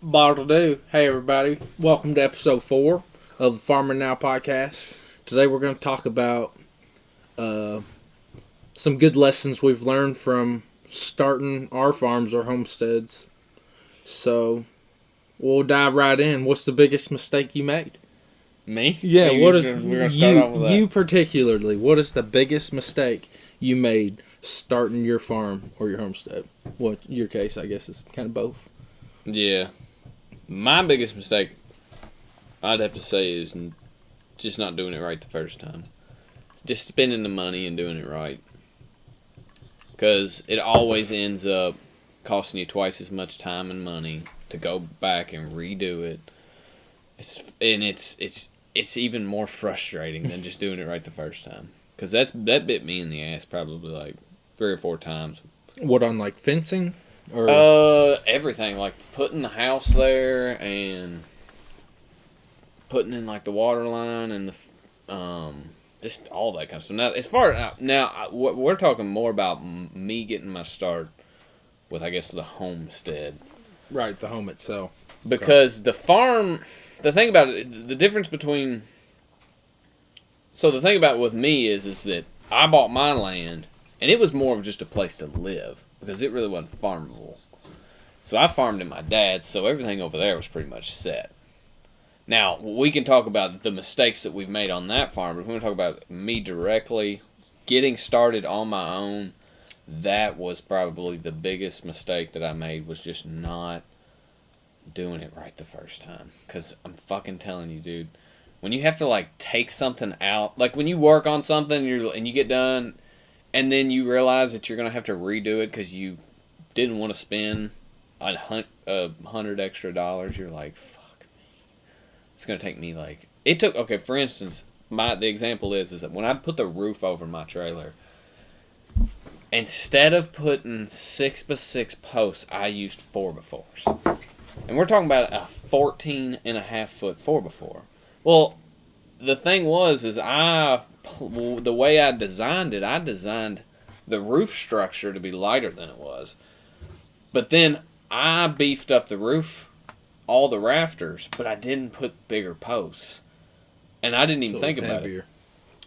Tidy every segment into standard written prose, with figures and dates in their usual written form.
Bottle do. Hey everybody, welcome to episode 4 of the Farming Now podcast. Today we're going to talk about some good lessons we've learned from starting our farms or homesteads. So we'll dive right in. What's the biggest mistake you made? Me? Yeah, We're gonna start off with that. You particularly, what is the biggest mistake you made starting your farm or your homestead? Well, your case, I guess, is kind of both. Yeah. My biggest mistake, I'd have to say, is just not doing it right the first time. Just spending the money and doing it right. Because it always ends up costing you twice as much time and money to go back and redo it. It's even more frustrating than just doing it right the first time. Because that bit me in the ass probably like 3 or 4 times. What, on like fencing? Or Everything, like putting the house there and putting in like the water line and the just all that kind of stuff. Now, as far as we're talking more about me getting my start with, I guess, the homestead, right, the home itself. because the farm. The thing about it, the difference between. So the thing about it with me is that I bought my land and it was more of just a place to live. Because it really wasn't farmable. So I farmed in my dad's, so everything over there was pretty much set. Now, we can talk about the mistakes that we've made on that farm, but if we want to talk about me directly, getting started on my own, that was probably the biggest mistake that I made, was just not doing it right the first time. Because I'm fucking telling you, dude, when you have to, like, take something out, like when you work on something and you get done, and then you realize that you're going to have to redo it because you didn't want to spend $100 extra. You're like, fuck me. It's going to take me like... It took... Okay, for instance, the example is that when I put the roof over my trailer, instead of putting 6x6 posts, I used 4x4s. And we're talking about a 14.5-foot 4x4. Well, the thing was, the way I designed it, I designed the roof structure to be lighter than it was. But then I beefed up the roof, all the rafters, but I didn't put bigger posts. And I didn't even think about it.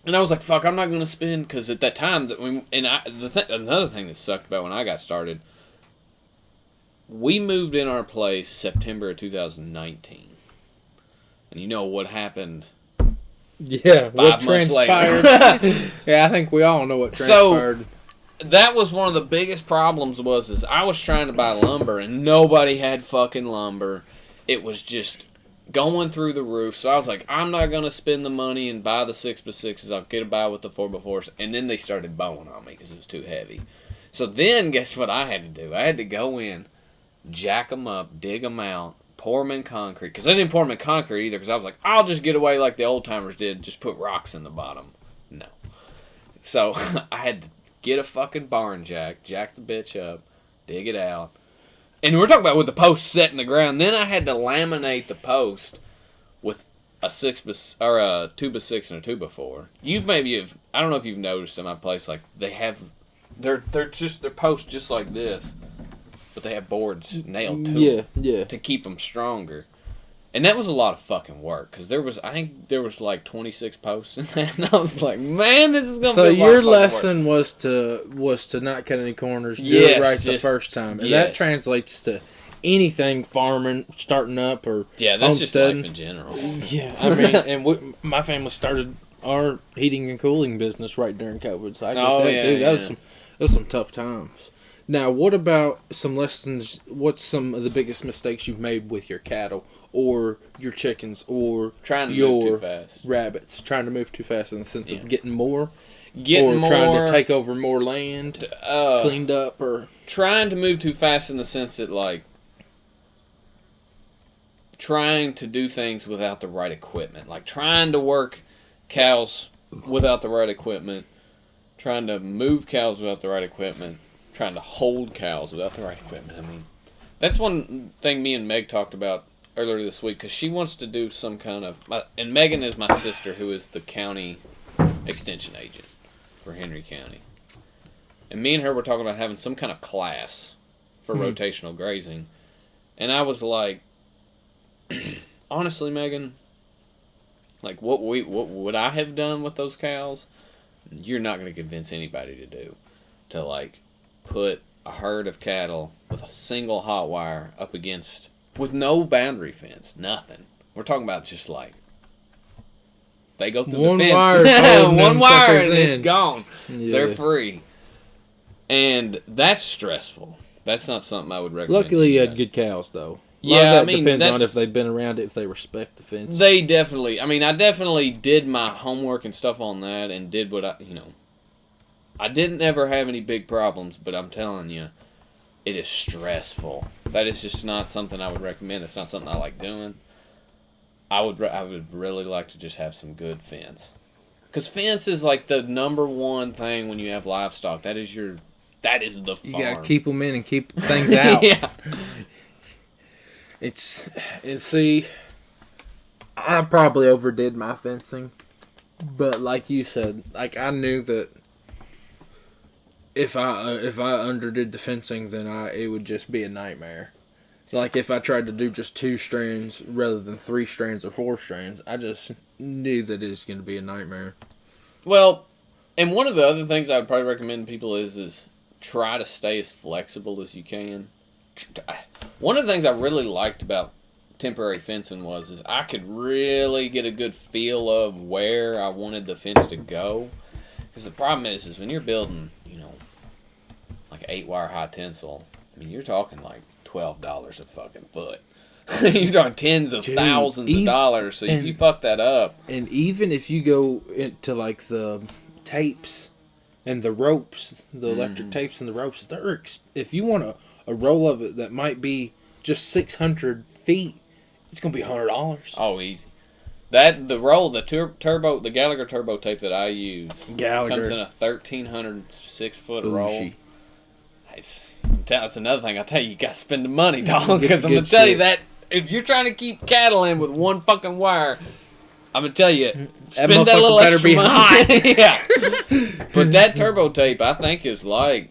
And I was like, fuck, I'm not going to spend, because at that time, another thing that sucked about when I got started, we moved in our place September of 2019. And you know what happened? Yeah, 5 what months transpired. later. Yeah, I think we all know what transpired. So, that was one of the biggest problems is I was trying to buy lumber and nobody had fucking lumber. It was just going through the roof. So I was like, I'm not going to spend the money and buy the 6x6s. I'll get it by with the 4x4s. And then they started bowing on me because it was too heavy. So then, guess what I had to do? I had to go in, jack them up, dig them out, pour them in concrete. Because I didn't pour them in concrete either, because I was like, I'll just get away like the old timers did, just put rocks in the bottom. No. So I had to get a fucking barn jack the bitch up, dig it out. And we're talking about with the post set in the ground. Then I had to laminate the post with a 2x6 and a 2x4. I don't know if you've noticed in my place, like they're posts just like this. But they have boards nailed to them to keep them stronger. And that was a lot of fucking work. Because I think there was like 26 posts in that. And I was like, man, this is going to be a lot of your fucking lesson work. was to not cut any corners, do Yes, it right the first time. And that translates to anything farming, starting up, or yeah, that's homesteading. just life in general. Yeah, I mean, and my family started our heating and cooling business right during COVID. So I get that too. That was some tough times. Now, what about some lessons? What's some of the biggest mistakes you've made with your cattle or your chickens or Trying to your move too fast. rabbits? Trying to move too fast in the sense of getting more? Trying to take over more land, cleaned up, or... Trying to move too fast in the sense that, like, trying to do things without the right equipment. Like, trying to work cows without the right equipment. Trying to move cows without the right equipment. Trying to hold cows without the right equipment. I mean, that's one thing me and Meg talked about earlier this week, because she wants to do some kind of... And Megan is my sister, who is the county extension agent for Henry County. And me and her were talking about having some kind of class for rotational grazing. And I was like, honestly, Megan, like what would I have done with those cows? You're not going to convince anybody to do. To like put a herd of cattle with a single hot wire up against, with no boundary fence, nothing. We're talking about just like they go through one the fence, wire, one wire, and in. it's gone. Yeah. They're free, and that's stressful. That's not something I would recommend. Luckily, you had good cows, though. Yeah, I mean, depends on if they've been around it, if they respect the fence. They definitely. I mean, I definitely did my homework and stuff on that, and did what I didn't ever have any big problems, but I'm telling you, it is stressful. That is just not something I would recommend. It's not something I like doing. I would really like to just have some good fence, because fence is like the number one thing when you have livestock. That is the farm. You gotta keep them in and keep things out. Yeah. See, I probably overdid my fencing, but like you said, like I knew that if I underdid the fencing, then it would just be a nightmare. Like if I tried to do just 2 strands rather than 3 strands or 4 strands, I just knew that it was going to be a nightmare. Well, and one of the other things I would probably recommend people is try to stay as flexible as you can. One of the things I really liked about temporary fencing is I could really get a good feel of where I wanted the fence to go. Because the problem is when you're building, like 8-wire high tensile, I mean, you're talking like $12 a fucking foot. You're talking tens of thousands of dollars. So if you fuck that up, and even if you go into like the tapes and the ropes, the electric tapes and the ropes, if you want a roll of it that might be just 600 feet, it's gonna be $100. Oh, easy. The Gallagher turbo tape that I use comes in a 1,300 6-foot roll. That's another thing. I tell you gotta spend the money, dog. Because I'm gonna tell you that if you're trying to keep cattle in with one fucking wire, I'm gonna tell you, spend that little extra money. Yeah. But that turbo tape, I think, is like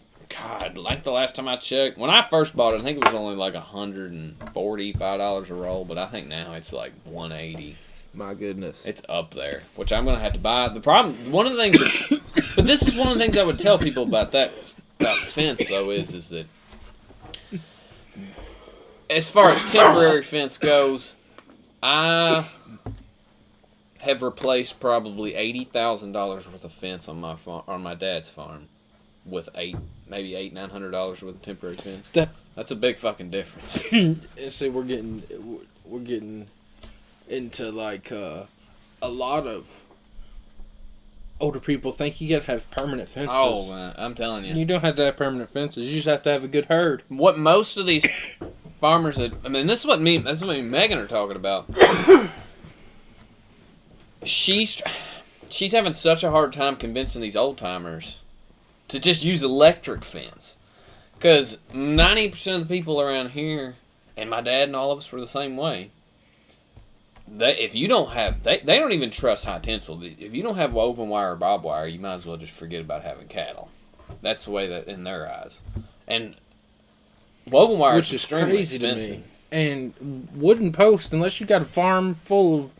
the last time I checked, when I first bought it, I think it was only like $145 a roll, but I think now it's like $180. My goodness, it's up there, which I'm gonna have to buy. The problem, one of the things, but this is one of the things I would tell people about the fence though is that as far as temporary fence goes, I have replaced probably $80,000 worth of fence on my farm, on my dad's farm, with maybe $900 worth of temporary fence. That's a big fucking difference. See, we're getting into like a lot of older people think you gotta have permanent fences. Oh man, I'm telling you, you don't have to have permanent fences. You just have to have a good herd. What most of these farmers, this is what me and Megan are talking about. She's having such a hard time convincing these old timers to just use electric fence, because 90% of the people around here, and my dad and all of us were the same way. If you don't have, they don't even trust high tensile. If you don't have woven wire or barbed wire, you might as well just forget about having cattle. That's the way that in their eyes. And woven wire is extremely expensive. To me. And wooden posts, unless you got a farm full of,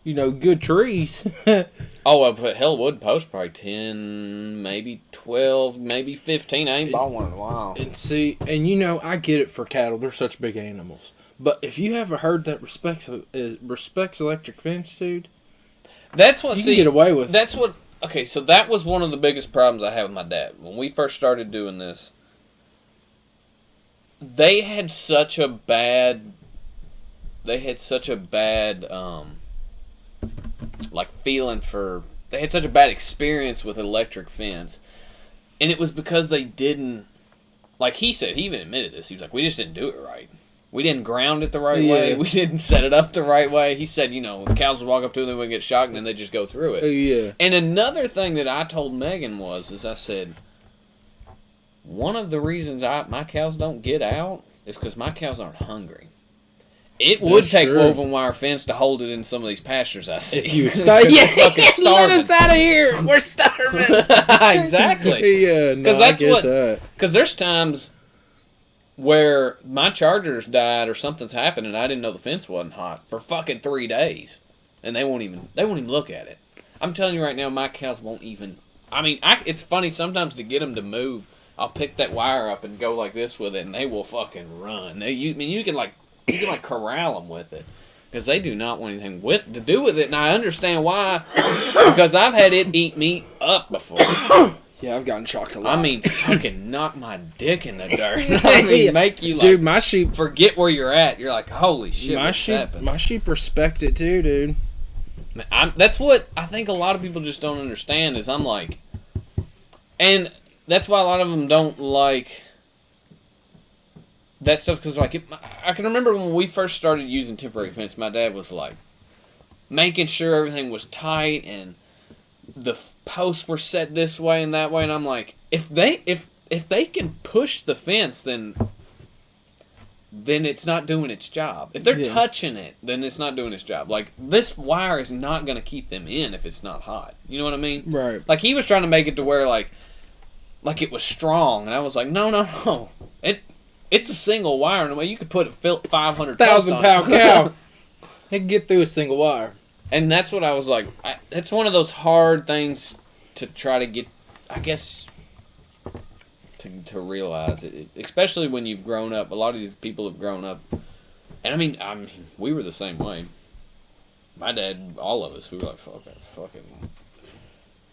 good trees. Oh, well, but hell, wooden posts probably 10, maybe 12, maybe 15. I ain't bought one in a while. And see, I get it for cattle. They're such big animals. But if you have a herd that respects electric fence, dude, that's what you can get away with. That's what. Okay, so that was one of the biggest problems I had with my dad when we first started doing this. They had such a bad feeling for. They had such a bad experience with electric fence, and it was because they didn't. Like he said, he even admitted this. He was like, "We just didn't do it right. We didn't ground it the right way. We didn't set it up the right way." He said, the cows would walk up to it, they would get shocked, and then they'd just go through it. Yeah. And another thing that I told Megan is I said, one of the reasons my cows don't get out is because my cows aren't hungry. It would take woven wire fence to hold it in some of these pastures I see. You fucking let us out of here. We're starving. Exactly. Yeah, no, I get that. Because there's times where my chargers died or something's happened and I didn't know the fence wasn't hot for fucking 3 days, and they won't even look at it. I'm telling you right now, my cows won't even. I mean, it's funny sometimes to get them to move. I'll pick that wire up and go like this with it, and they will fucking run. You can corral them with it, because they do not want anything to do with it, and I understand why, because I've had it eat me up before. Yeah, I've gotten shocked a lot. I mean, fucking knock my dick in the dirt. I mean, make you like, dude, my sheep forget where you're at. You're like, holy shit, my sheep respect it too, dude. That's what I think a lot of people just don't understand. Is I'm like, and that's why a lot of them don't like that stuff, because like I can remember when we first started using temporary fence, my dad was like making sure everything was tight and the posts were set this way and that way, and I'm like, if they can push the fence, then it's not doing its job. If they're touching it, then it's not doing its job. Like, this wire is not going to keep them in if it's not hot. You know what I mean? Right. Like, he was trying to make it to where like it was strong, and I was like, no. It's a single wire, and you could put a 500,000-pound cow. It can get through a single wire. And that's what I was like. It's one of those hard things to try to get, I guess, to realize it, especially when you've grown up. A lot of these people have grown up, and I mean, we were the same way. My dad, all of us, we were like,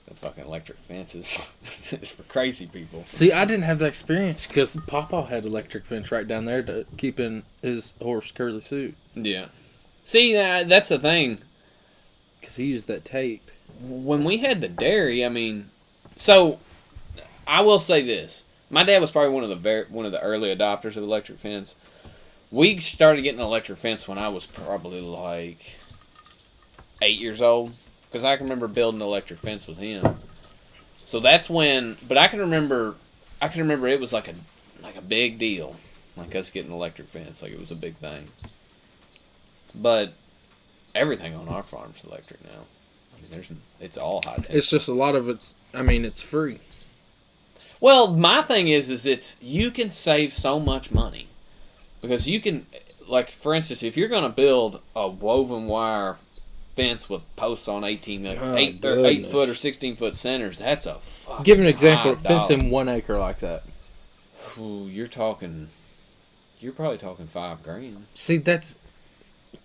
the fucking electric fences. It's for crazy people. See, I didn't have that experience because Papa had electric fence right down there to keep in his horse Curly Suit. Yeah. See, that's the thing. Because he used that tape. When we had the dairy, I mean, so I will say this. My dad was probably one of the early adopters of electric fence. We started getting an electric fence when I was probably like 8 years old, because I can remember building an electric fence with him. So that's when. But I can remember it was like a big deal, like us getting an electric fence, like it was a big thing. But everything on our farm's electric now. I mean, it's all high tech. It's just a lot of it's. I mean, it's free. Well, my thing is you can save so much money, because you can, like, for instance, if you're going to build a woven wire fence with posts on 8 foot or 16 foot centers, that's a fucking Give an example. $5. Fence in 1 acre like that. Ooh, you're probably talking $5,000. See, that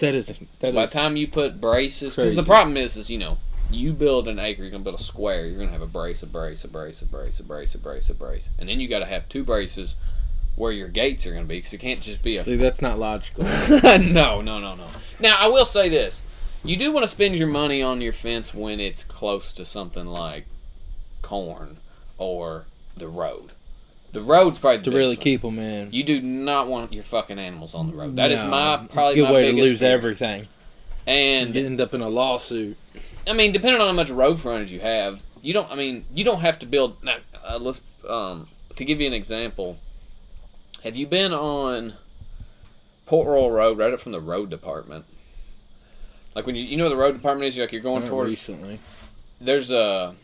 is by the time you put braces, because the problem is you build an acre, you're going to build a square, you're going to have a brace, and then you got to have 2 braces where your gates are going to be, because it can't just be See, that's not logical. No. Now, I will say this. You do want to spend your money on your fence when it's close to something like corn or the road. The road's probably to really keep them in. You do not want your fucking animals on the road. That is probably it's a good way to lose fear. everything. And you end up in a lawsuit. I mean, depending on how much road frontage you have, you don't have to build. Now, to give you an example, have you been on Port Royal Road, right up from the road department? Like when you know where the road department is, you're going towards. Recently, there's the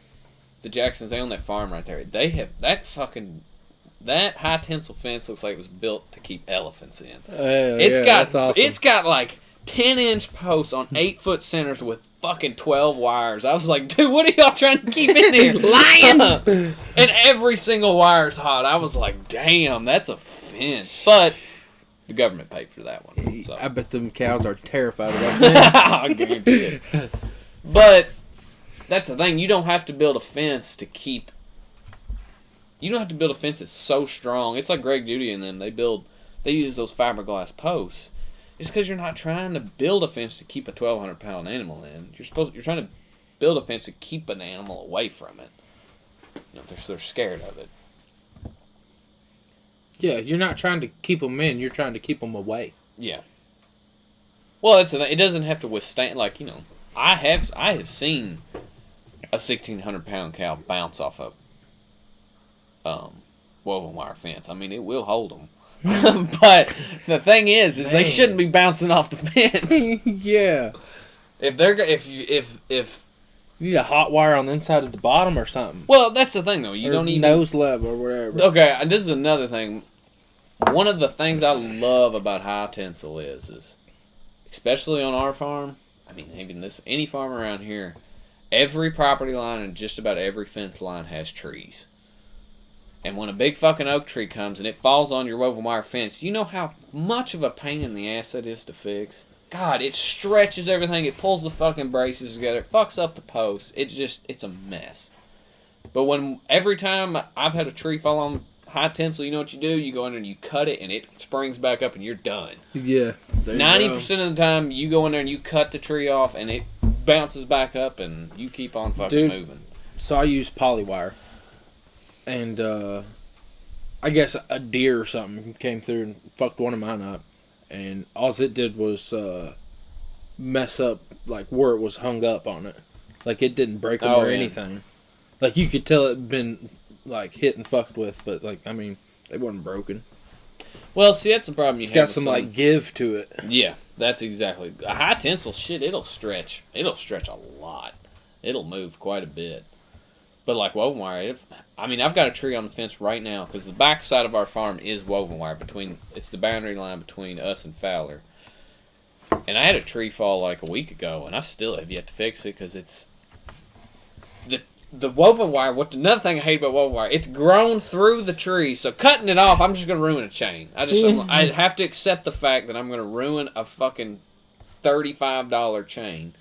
Jacksons. They own that farm right there. They have that high tensile fence looks like it was built to keep elephants in. That's awesome. It's got like 10-inch posts on 8-foot centers with fucking 12 wires. I was like, dude, what are y'all trying to keep in here? Lions! And every single wire's hot. I was like, damn, that's a fence. But the government paid for that one. So. I bet them cows are terrified of that fence. I guarantee it. But that's the thing. You don't have to build a fence to keep. You don't have to build a fence that's so strong. It's like Greg Judy and them. They use those fiberglass posts. It's because you're not trying to build a fence to keep a 1,200-pound animal in. You're trying to build a fence to keep an animal away from it. They're scared of it. Yeah, you're not trying to keep them in. You're trying to keep them away. Yeah. Well, that's the thing. It doesn't have to withstand. Like I have seen a 1,600-pound cow bounce off a woven wire fence. I mean, it will hold them. But the thing is they shouldn't be bouncing off the fence. Yeah. If you need a hot wire on the inside of the bottom or something. Well, that's the thing though. You don't even nose level or whatever. Okay, this is another thing. one of the things I love about high tensile is especially on our farm, I mean, even any farm around here, every property line and just about every fence line has trees. And when a big fucking oak tree comes and it falls on your woven wire fence, you know how much of a pain in the ass that is to fix? God, it stretches everything. It pulls the fucking braces together. It fucks up the posts. It's a mess. But every time I've had a tree fall on high tensile, you know what you do? You go in there and you cut it and it springs back up and you're done. Yeah. 90% of the time you go in there and you cut the tree off and it bounces back up and you keep on fucking moving. So I use polywire. And I guess a deer or something came through and fucked one of mine up. And all it did was mess up like where it was hung up on it. Like it didn't break them or anything. Like you could tell it'd been like hit and fucked with, but like I mean, they wasn't broken. Well, see, that's the problem. It's got some like give to it. Yeah, that's exactly a high tensile shit. It'll stretch. It'll stretch a lot. It'll move quite a bit. But like woven wire, I've got a tree on the fence right now because the back side of our farm is woven wire. It's the boundary line between us and Fowler. And I had a tree fall like a week ago, and I still have yet to fix it because it's the woven wire. Another thing I hate about woven wire, it's grown through the tree. So cutting it off, I'm just gonna ruin a chain. I have to accept the fact that I'm gonna ruin a fucking $35 chain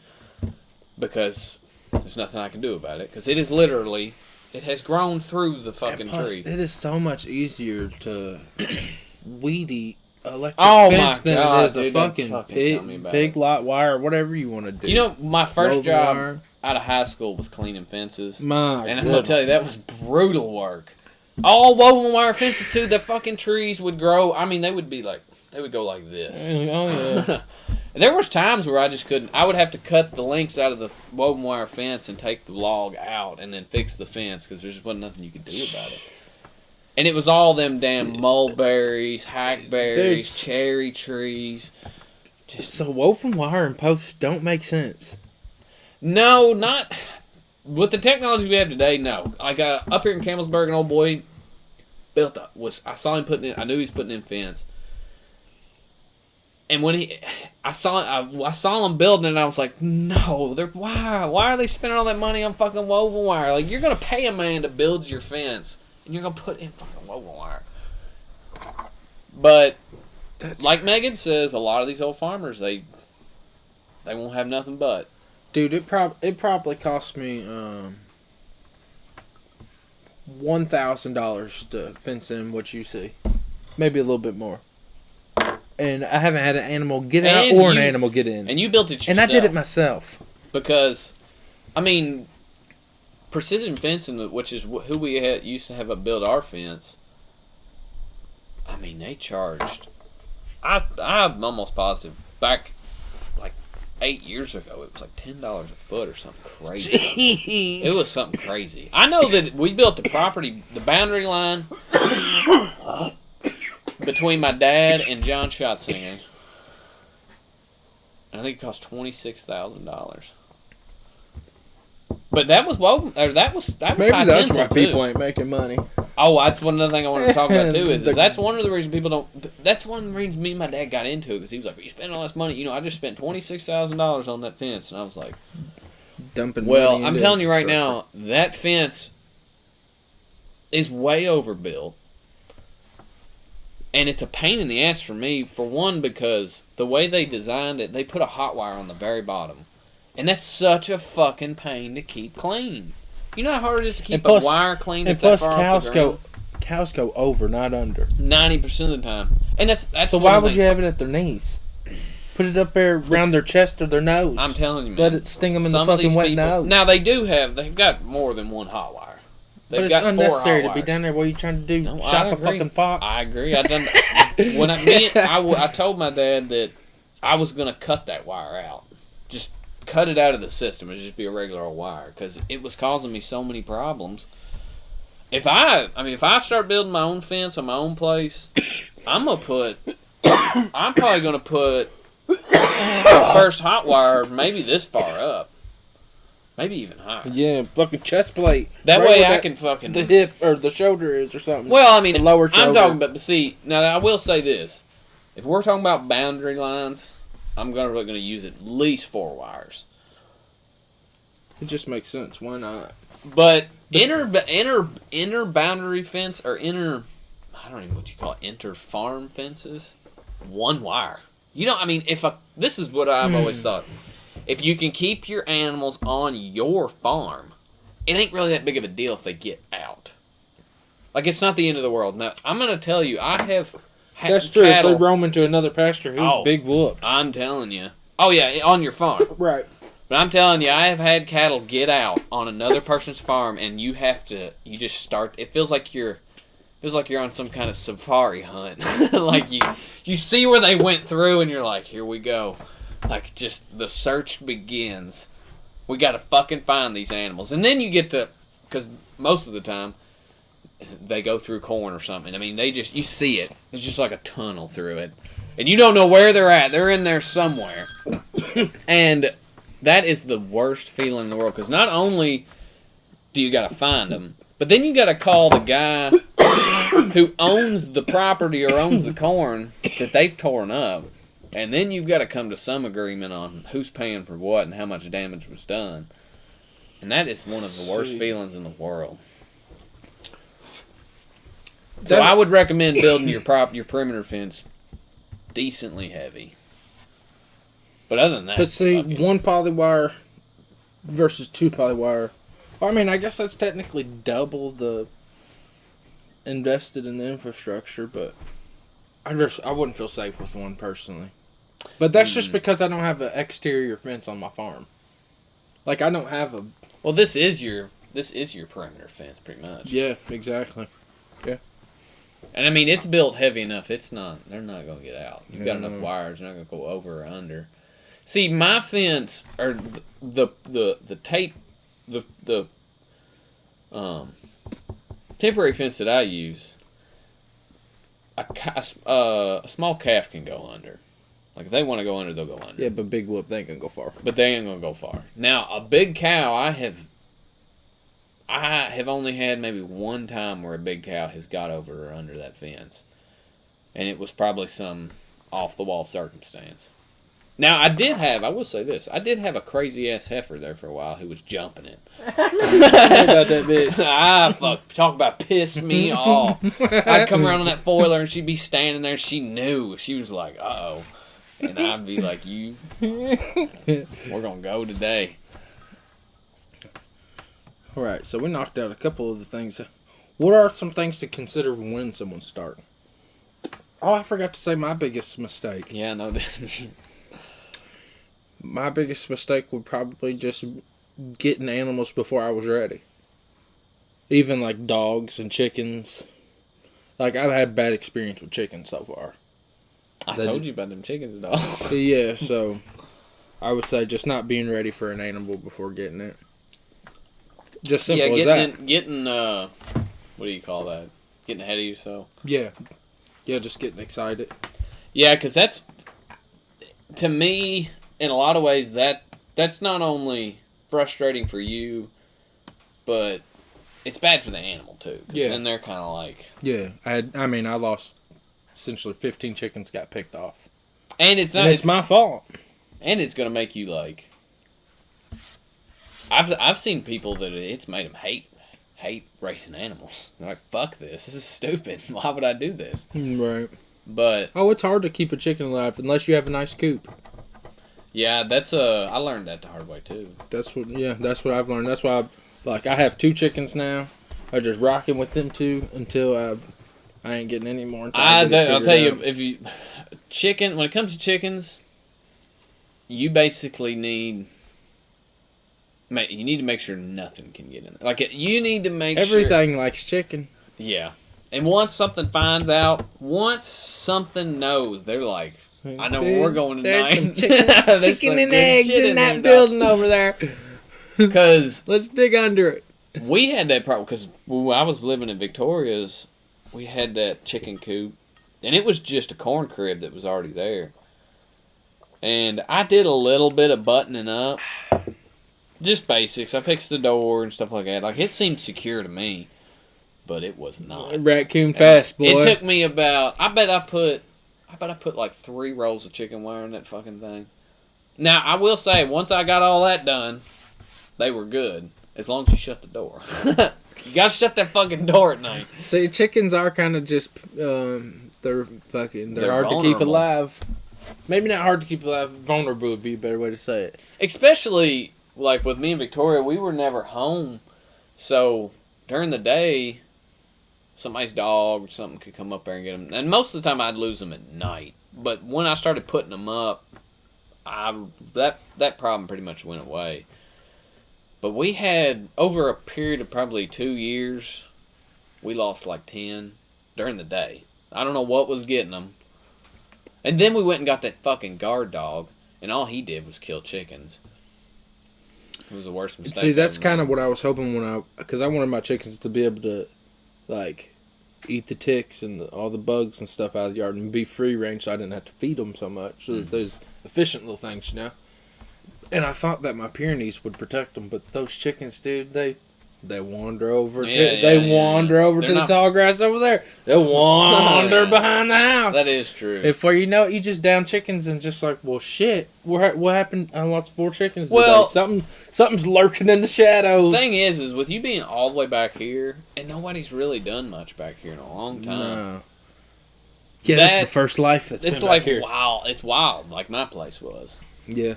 because there's nothing I can do about it because it has grown through the fucking tree. It is so much easier to weed eat electric fence than it is a fucking big lot wire, whatever you want to do. You know, my first job out of high school was cleaning fences. And I'm going to tell you, that was brutal work. All woven wire fences, too. The fucking trees would grow. I mean, they would go like this. Oh, yeah. There was times where I just couldn't. I would have to cut the links out of the woven wire fence and take the log out and then fix the fence because there just wasn't nothing you could do about it. And it was all them damn mulberries, hackberries, cherry trees. So woven wire and posts don't make sense. No, not with the technology we have today. No, like up here in Campbellsburg, an old boy I saw him putting in. I knew he was putting in fence. And when I saw him building it, and I was like, no, why are they spending all that money on fucking woven wire? Like, you're gonna pay a man to build your fence, and you're gonna put in fucking woven wire. But like Megan says, a lot of these old farmers, they won't have nothing but. Dude, it probably cost me $1,000 to fence in what you see, maybe a little bit more. And I haven't had an animal get out or an animal get in. And you built it yourself. And I did it myself. Because, I mean, Precision Fencing, which is who we used to have build our fence, I mean, they charged. I'm almost positive. Back, like, 8 years ago, it was like $10 a foot or something crazy. Jeez. It was something crazy. I know that we built the property, the boundary line between my dad and John Schatzinger. I think it cost $26,000. But that was woven. Or that was maybe high that's tensile why people ain't making money. Oh, that's one other thing I wanted to talk about too. Is that's one of the reasons people don't. That's one of the reasons me and my dad got into it because he was like, "You spend all this money, you know." I just spent $26,000 on that fence, and I was like, dumping. Well, I'm telling you right now, that fence is way overbuilt. And it's a pain in the ass for me, for one, because the way they designed it, they put a hot wire on the very bottom. And that's such a fucking pain to keep clean. You know how hard it is to keep a wire clean? And plus, cows go over, not under. 90% of the time. And that's so why would you have it at their knees? Put it up there around their chest or their nose. I'm telling you, man. Let it sting them in the fucking wet nose. Now, they've got more than one hot wire. But it's unnecessary to be down there. What are you trying to do? No, shop a fucking fox? I agree. I told my dad that I was going to cut that wire out. Just cut it out of the system. It'd just be a regular old wire because it was causing me so many problems. If I start building my own fence on my own place, I'm probably going to put the first hot wire maybe this far up. Maybe even higher. Yeah, fucking chest plate. That way I can fucking... The hip or the shoulder is or something. Well, I mean, the lower shoulder. I'm talking about, but see, now I will say this. If we're talking about boundary lines, I'm really going to use at least 4 wires. It just makes sense. Why not? But inner boundary fence or I don't even know what you call it, inter farm fences, 1 wire. You know, I mean, this is what I've always thought. If you can keep your animals on your farm, it ain't really that big of a deal if they get out. Like, it's not the end of the world. Now, I'm going to tell you, I have had That's true. cattle. If they roam into another pasture, big whoop. I'm telling you. Oh, yeah, on your farm. Right. But I'm telling you, I have had cattle get out on another person's farm, and you just start. It feels like you're on some kind of safari hunt. Like you see where they went through, and you're like, here we go. Like, just the search begins. We got to fucking find these animals, and then you get to, because most of the time they go through corn or something. I mean, you see it. It's just like a tunnel through it, and you don't know where they're at. They're in there somewhere, and that is the worst feeling in the world, because not only do you got to find them, but then you got to call the guy who owns the property or owns the corn that they've torn up, and then you've got to come to some agreement on who's paying for what and how much damage was done. And that is one of the worst feelings in the world. So I would recommend building your perimeter fence decently heavy. But other than that... But see, 1 poly wire versus 2 poly wire. I mean, I guess that's technically double the invested in the infrastructure, but I wouldn't feel safe with 1 personally. But that's just because I don't have an exterior fence on my farm. Like, I don't have a... Well, this is your perimeter fence, pretty much. Yeah, exactly. Yeah. And I mean, it's built heavy enough. They're not going to get out. You've got enough wires. They're not going to go over or under. See, my fence, or the tape, the temporary fence that I use, a small calf can go under. Like, if they want to go under, they'll go under. Yeah, but big whoop, they ain't going to go far. But they ain't going to go far. Now, a big cow, I have only had maybe 1 time where a big cow has got over or under that fence. And it was probably some off-the-wall circumstance. Now, I will say this, I did have a crazy-ass heifer there for a while who was jumping it. About that bitch. Talk about piss me off. I'd come around on that foiler and she'd be standing there, she knew. She was like, uh-oh. And I'd be like, we're going to go today. Alright, so we knocked out a couple of the things. What are some things to consider when someone's starting? Oh, I forgot to say my biggest mistake. Yeah, no. My biggest mistake would probably just getting animals before I was ready. Even like dogs and chickens. Like, I've had bad experience with chickens so far. I told you about them chickens, dog. Yeah, so I would say just not being ready for an animal before getting it. Just simple as that. Getting, what do you call that? Getting ahead of yourself? Yeah. Yeah, just getting excited. Yeah, because that's, to me, in a lot of ways, that's not only frustrating for you, but it's bad for the animal, too. Because then they're kind of like... Yeah, I lost... Essentially, 15 chickens got picked off. And it's my fault. And it's going to make you, like... I've seen people that it's made them hate racing animals. They're like, fuck this. This is stupid. Why would I do this? Right. But... Oh, it's hard to keep a chicken alive unless you have a nice coop. Yeah, I learned that the hard way, too. That's what I've learned. That's why I have 2 chickens now. I'm just rocking with them 2 until I ain't getting any more. I'll tell you, when it comes to chickens, you basically need to make sure nothing can get in there. Like, you need to make everything likes chicken. Yeah. And once something finds out, once something knows, they're like, I know where we're going tonight. There's chicken and eggs in that building over there. Because let's dig under it. We had that problem because when I was living in Victoria's, we had that chicken coop, and it was just a corn crib that was already there. And I did a little bit of buttoning up, Just basics. I fixed the door and stuff like that. Like, it seemed secure to me, but it was not. Raccoon fast, boy. It took me about. I bet I put like 3 rolls of chicken wire in that fucking thing. Now I will say, once I got all that done, they were good. As long as you shut the door. You gotta shut that fucking door at night. See, chickens are kind of just they're hard to keep alive. Maybe not hard to keep alive. Vulnerable would be a better way to say it. Especially like with me and Victoria, we were never home, so during the day, somebody's dog or something could come up there and get them. And most of the time, I'd lose them at night. But when I started putting them up, that problem pretty much went away. But we had, over a period of probably 2 years, we lost like 10 during the day. I don't know what was getting them. And then we went and got that fucking guard dog, and all he did was kill chickens. It was the worst mistake. See, that's kind of what I was hoping because I wanted my chickens to be able to, like, eat the ticks and all the bugs and stuff out of the yard and be free range, so I didn't have to feed them so much. So that those efficient little things, you know. And I thought that my Pyrenees would protect them, but those chickens, dude, they wander over. They wander over to the tall grass over there. They'll wander behind the house. That is true. Before you know it, you just down chickens and just like, well, shit. What happened? I lost 4 chickens today. Something's lurking in the shadows. The thing is with you being all the way back here, and nobody's really done much back here in a long time. No. Yeah, this is the first life that's been back here. Wow, it's wild, like my place was. Yeah.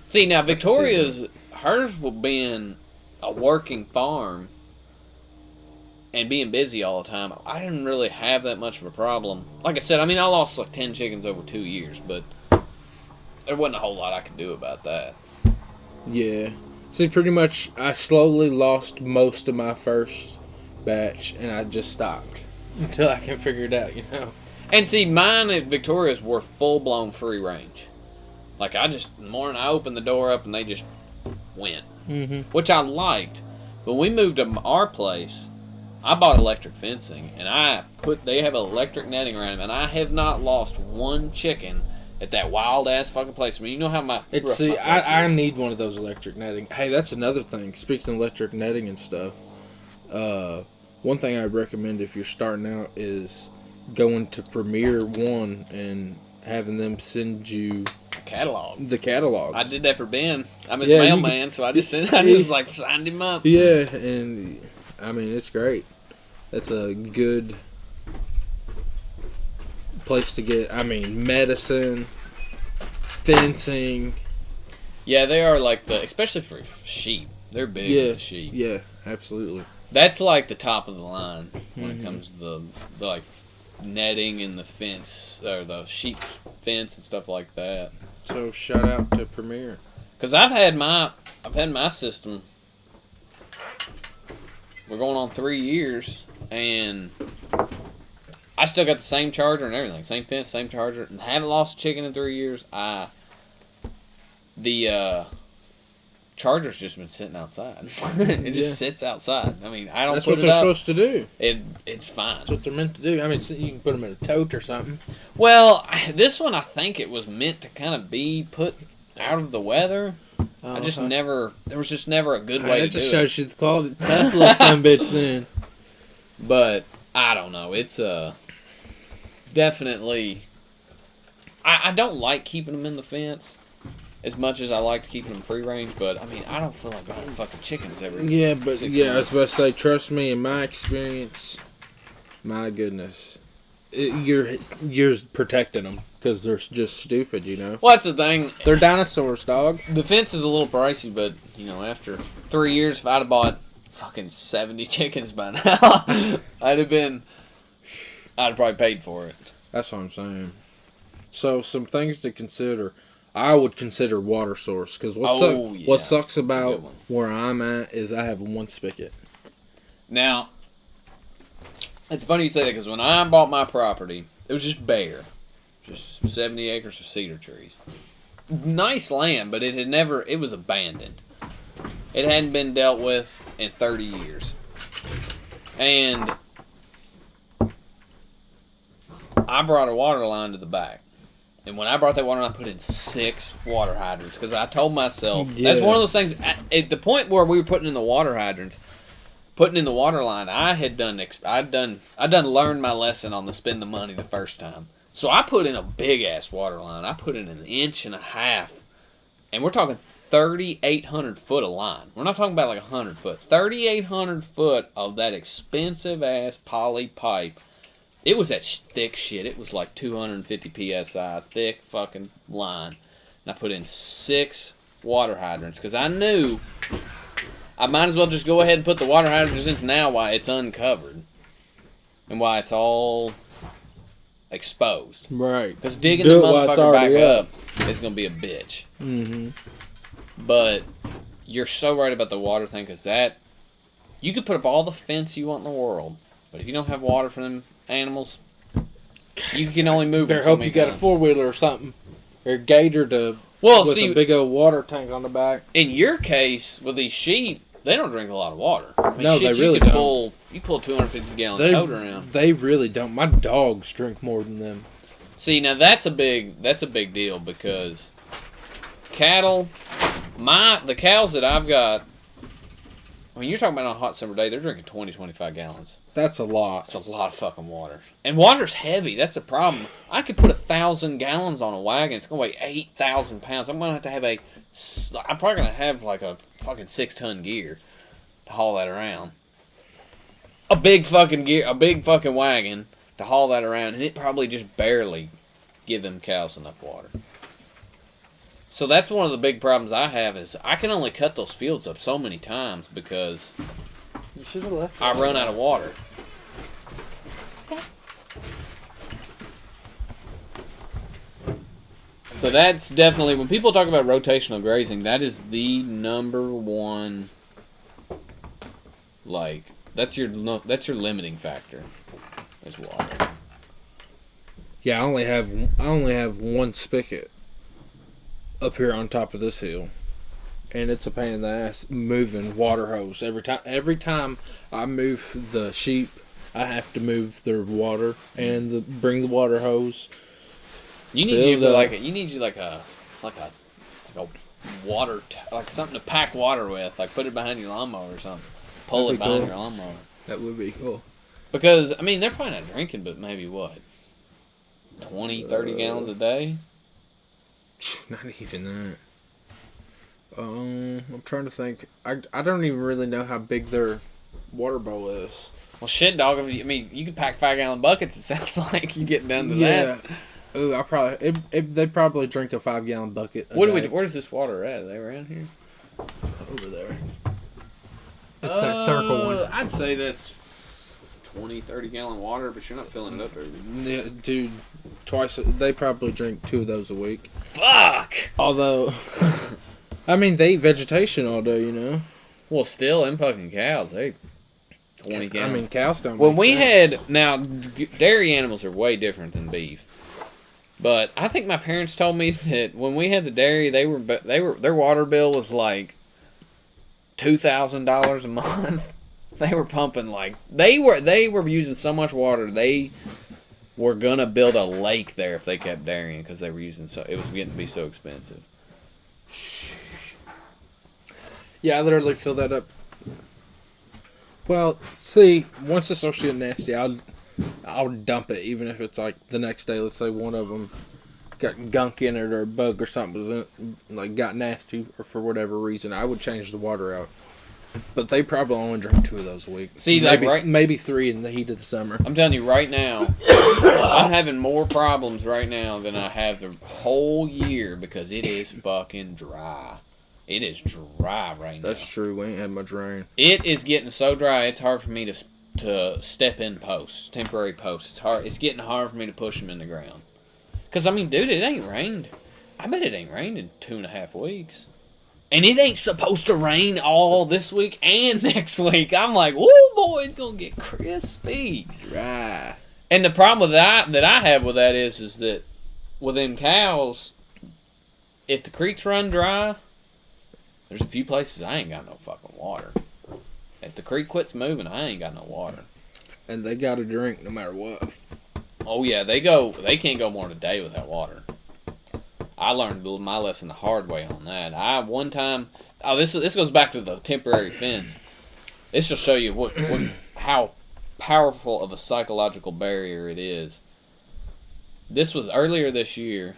See, now Victoria's, hers will being a working farm and being busy all the time. I didn't really have that much of a problem. Like I said, I mean, I lost like 10 chickens over 2 years, but there wasn't a whole lot I could do about that. Yeah. See, pretty much, I slowly lost most of my first batch, and I just stopped until I can figure it out, you know. And see, mine at Victoria's were full-blown free range. Like, the morning I opened the door up and they just went. Mm-hmm. Which I liked. But when we moved to our place, I bought electric fencing. And they have electric netting around them. And I have not lost 1 chicken at that wild-ass fucking place. I mean, you know how my place is. I need one of those electric netting. Hey, that's another thing. Speaking of electric netting and stuff, one thing I'd recommend if you're starting out is going to Premier One and having them send you the catalogs. I did that for Ben. I'm his mailman, so I just signed him up. Yeah, and I mean, it's great. That's a good place to get, medicine, fencing. Yeah, they are like especially for sheep. They're big with the sheep. Yeah, absolutely. That's like the top of the line when it comes to the like netting and the fence, or the sheep fence and stuff like that. So shout out to Premier. Because I've had my system. We're going on 3 years, and I still got the same charger and everything, same fence, same charger, and haven't lost a chicken in 3 years. The charger's just been sitting outside. It just sits outside. I mean, I don't. That's put what it they're up. supposed to do. It's fine. That's what they're meant to do. I mean, you can put them in a tote or something. Well, this one I think it was meant to kind of be put out of the weather. I just never. There was just never a good way to do it. That just shows you the quality. Tough little son bitch then. But I don't know. It's definitely. I don't like keeping them in the fence as much as I like keeping them free range, but I mean, I don't feel like buying fucking chickens every 6 months. I was about to say, trust me, in my experience, my goodness, you're protecting them because they're just stupid, you know. Well, that's the thing. They're dinosaurs, dog. The fence is a little pricey, but you know, after 3 years, if I'd have bought fucking 70 chickens by now, I'd have probably paid for it. That's what I'm saying. So, some things to consider. I would consider water source, because what sucks about where I'm at is I have 1 spigot. Now, it's funny you say that, because when I bought my property, it was just bare. Just 70 acres of cedar trees. Nice land, but it was abandoned. It hadn't been dealt with in 30 years. And I brought a water line to the back. And when I brought that water line, I put in 6 water hydrants because I told myself that's one of those things. At the point where we were putting in the water hydrants, putting in the water line, I'd learned my lesson on the spend the money the first time. So I put in a big ass water line. I put in 1.5 inches, and we're talking 3,800 foot of line. We're not talking about like 100 foot. 3,800 foot of that expensive ass poly pipe. It was that thick shit. It was like 250 psi, thick fucking line. And I put in 6 water hydrants because I knew I might as well just go ahead and put the water hydrants in now while it's uncovered and while it's all exposed. Right. Because digging the motherfucker back up is going to be a bitch. Mm-hmm. But you're so right about the water thing because that, you could put up all the fence you want in the world, but if you don't have water for them animals, you can only move them. Better hope you got a 4-wheeler or something, or a gator with a big old water tank on the back. In your case, with these sheep, they don't drink a lot of water. I mean, no, shit, they really don't. You pull a 250-gallon tote around. They really don't. My dogs drink more than them. See, now that's a big deal because cattle, the cows that I've got, I mean, you're talking about on a hot summer day, they're drinking 20, 25 gallons. That's a lot. That's a lot of fucking water. And water's heavy. That's the problem. I could put 1,000 gallons on a wagon. It's going to weigh 8,000 pounds. I'm probably going to have like a fucking 6-ton gear to haul that around. A big fucking wagon to haul that around. And it probably just barely give them cows enough water. So that's one of the big problems I have is I can only cut those fields up so many times because you should have left. I run out of water. So that's definitely, when people talk about rotational grazing, that is the number one, like, that's your limiting factor, is water. Yeah, I only have one spigot up here on top of this hill, and it's a pain in the ass moving water hose every time I move the sheep. I have to move their water and bring the water hose. You need like a water like something to pack water with, like put it behind your lawnmower or something. Pull it behind your lawnmower. That would be cool. Because I mean they're probably not drinking, but maybe what 20, 30 gallons a day. Not even that. I'm trying to think. I don't even really know how big their water bowl is. Well, shit, dog. I mean, you can pack 5-gallon buckets. It sounds like you get down to that. Ooh, they probably drink a 5-gallon bucket. Where's this water at? Are they around here? Over there. It's that circle one. I'd say that's 20, 30-gallon water, but you're not filling it up every day. Yeah, dude, they probably drink 2 of those a week. Fuck! Although, I mean, they eat vegetation all day, you know? Well, still, them fucking cows, they 20 gallons. I mean, cows don't now, dairy animals are way different than beef. But I think my parents told me that when we had the dairy, their water bill was like $2,000 a month. They were pumping like they were using so much water they were gonna build a lake there if they kept dairying because they were using it was getting to be so expensive. Yeah, I literally fill that up. Well, see, once it starts getting nasty, I'll dump it, even if it's like the next day. Let's say one of them got gunk in it or a bug or something was got nasty or for whatever reason. I would change the water out. But they probably only drink 2 of those a week. See, maybe 3 in the heat of the summer. I'm telling you right now, I'm having more problems right now than I have the whole year because it is fucking dry. It is dry right now. That's true. We ain't had much rain. It is getting so dry. It's hard for me to step in posts, temporary posts. It's hard. It's getting hard for me to push them in the ground. Cause I mean, dude, it ain't rained. I bet it ain't rained in 2.5 weeks. And it ain't supposed to rain all this week and next week. I'm like, whoa, boy, it's going to get crispy. Dry. And the problem that I have with that is that with them cows, if the creeks run dry, there's a few places I ain't got no fucking water. If the creek quits moving, I ain't got no water. And they got to drink no matter what. Oh, yeah, they can't go more than a day without water. I learned my lesson the hard way on that. One time, this goes back to the temporary fence. This will show you how powerful of a psychological barrier it is. This was earlier this year.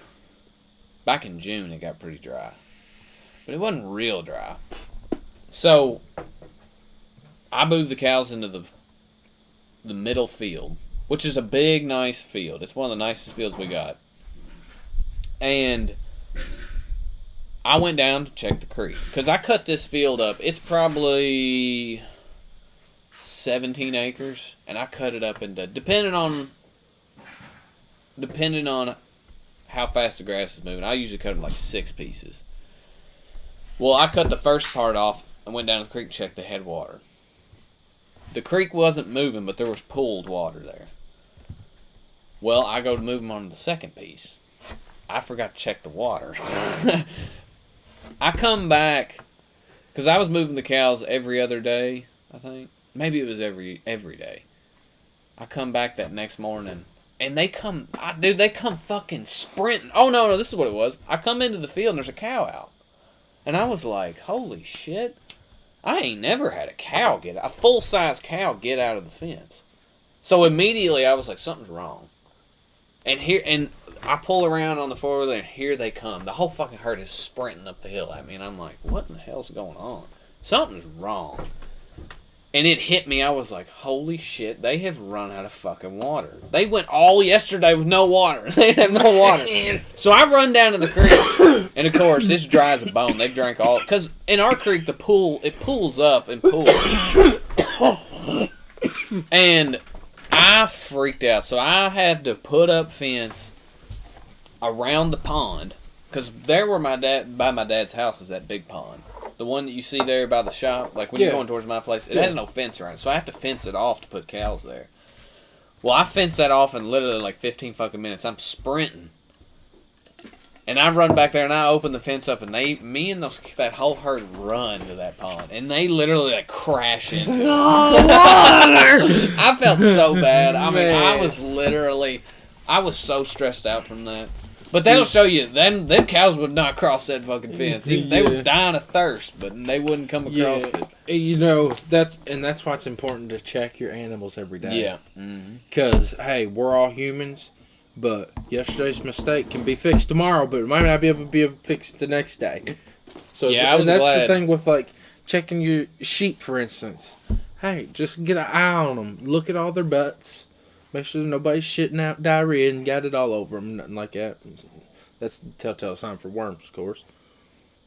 Back in June, it got pretty dry. But it wasn't real dry. So, I moved the cows into the middle field, which is a big, nice field. It's one of the nicest fields we got. And I went down to check the creek. Because I cut this field up. It's probably 17 acres. And I cut it up into, depending on how fast the grass is moving, I usually cut it like 6 pieces. Well, I cut the first part off and went down to the creek and checked the headwater. The creek wasn't moving, but there was pooled water there. Well, I go to move them on to the second piece. I forgot to check the water. I come back, because I was moving the cows every other day, I think. Maybe it was every day. I come back that next morning, and they come fucking sprinting. Oh, no, this is what it was. I come into the field, and there's a cow out. And I was like, holy shit. I ain't never had a full-size cow get out of the fence. So immediately I was like, something's wrong. And I pull around on the four-wheeler, and here they come. The whole fucking herd is sprinting up the hill at me, and I'm like, what in the hell's going on? Something's wrong. And it hit me. I was like, holy shit, they have run out of fucking water. They went all yesterday with no water. They had no water. So I run down to the creek, and of course, it's dry as a bone. They drank all, because in our creek, it pools up and pools. And I freaked out. So I had to put up fence around the pond, because there where by my dad's house is that big pond. The one that you see there by the shop, like when you're going towards my place, it has no fence around it, so I have to fence it off to put cows there. Well, I fenced that off in literally like 15 fucking minutes. I'm sprinting. And I run back there and I open the fence up, and me and that whole herd run to that pond, and they literally like crash into it. I felt so bad. I mean, I was so stressed out from that. But that'll show you, them cows would not cross that fucking fence. They were dying of thirst, but they wouldn't come across it. You know, that's why it's important to check your animals every day. Yeah. Because, hey, we're all humans, but yesterday's mistake can be fixed tomorrow, but it might not be able to be fixed the next day. So that's the thing with, like, checking your sheep, for instance. Hey, just get an eye on them. Look at all their butts. Make sure nobody's shitting out diarrhea and got it all over them. Nothing like that. That's the telltale sign for worms, of course.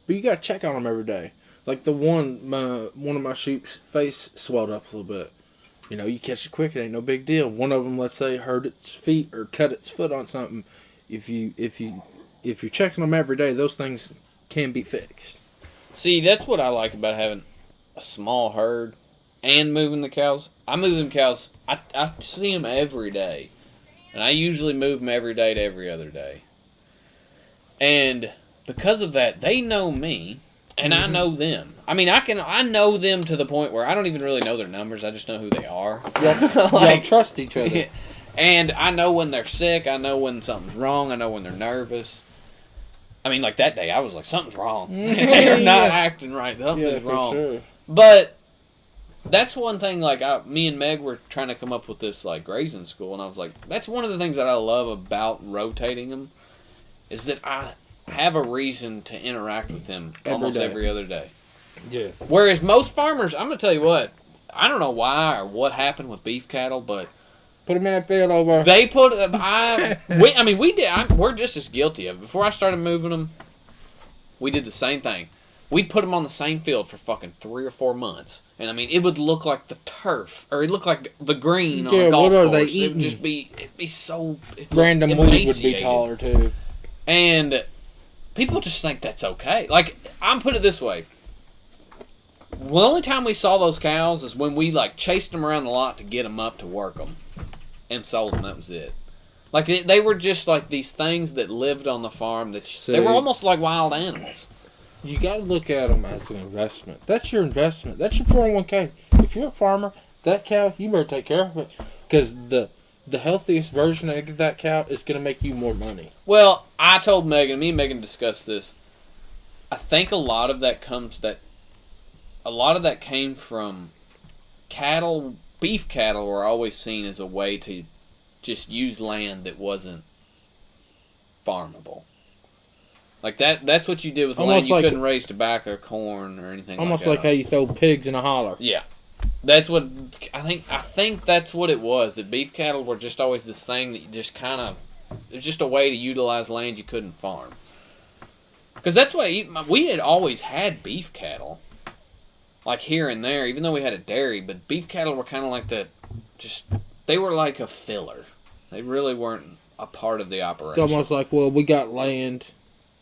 But you gotta check on them every day. Like one of my sheep's face swelled up a little bit. You know, you catch it quick, it ain't no big deal. One of them, let's say, hurt its feet or cut its foot on something. If you're checking them every day, those things can be fixed. See, that's what I like about having a small herd and moving the cows. I move them cows. I see them every day. And I usually move them every day to every other day. And because of that, they know me, and I know them. I mean, I know them to the point where I don't even really know their numbers. I just know who they are. Y'all trust each other. And I know when they're sick. I know when something's wrong. I know when they're nervous. I mean, like that day, I was like, something's wrong. They're not acting right. Something's wrong. Sure. But that's one thing, like, me and Meg were trying to come up with this, like, grazing school, and I was like, that's one of the things that I love about rotating them, is that I have a reason to interact with them almost every other day. Yeah. Whereas most farmers, I'm going to tell you what, I don't know why or what happened with beef cattle, but put them in a field over. They put, we're just as guilty of it. Before I started moving them, we did the same thing. We'd put them on the same field for fucking 3 or 4 months. And I mean, it would look like the turf, or it'd look like the green on a golf course. They eating? It'd be so random weed would be taller too. And people just think that's okay. Like, I'm put it this way. The only time we saw those cows is when we, like, chased them around the lot to get them up to work them. And sold them, that was it. Like, they were just like these things that lived on the farm. They were almost like wild animals. You got to look at them as an investment. That's your investment. That's your 401k. If you're a farmer, that cow, you better take care of it. Because the healthiest version of that cow is going to make you more money. Well, I told Megan, me and Megan discussed this. I think a lot of that came from cattle. Beef cattle were always seen as a way to just use land that wasn't farmable. Like that's what you did with land. You couldn't raise tobacco, or corn, or anything. Almost like how you throw pigs in a holler. Yeah, that's what I think. I think that's what it was. That beef cattle were just always this thing that you just kind of. It was just a way to utilize land you couldn't farm. Because that's why we had always had beef cattle, like here and there, even though we had a dairy. But beef cattle were kind of like that. They were like a filler. They really weren't a part of the operation. It's almost like, well, we got land.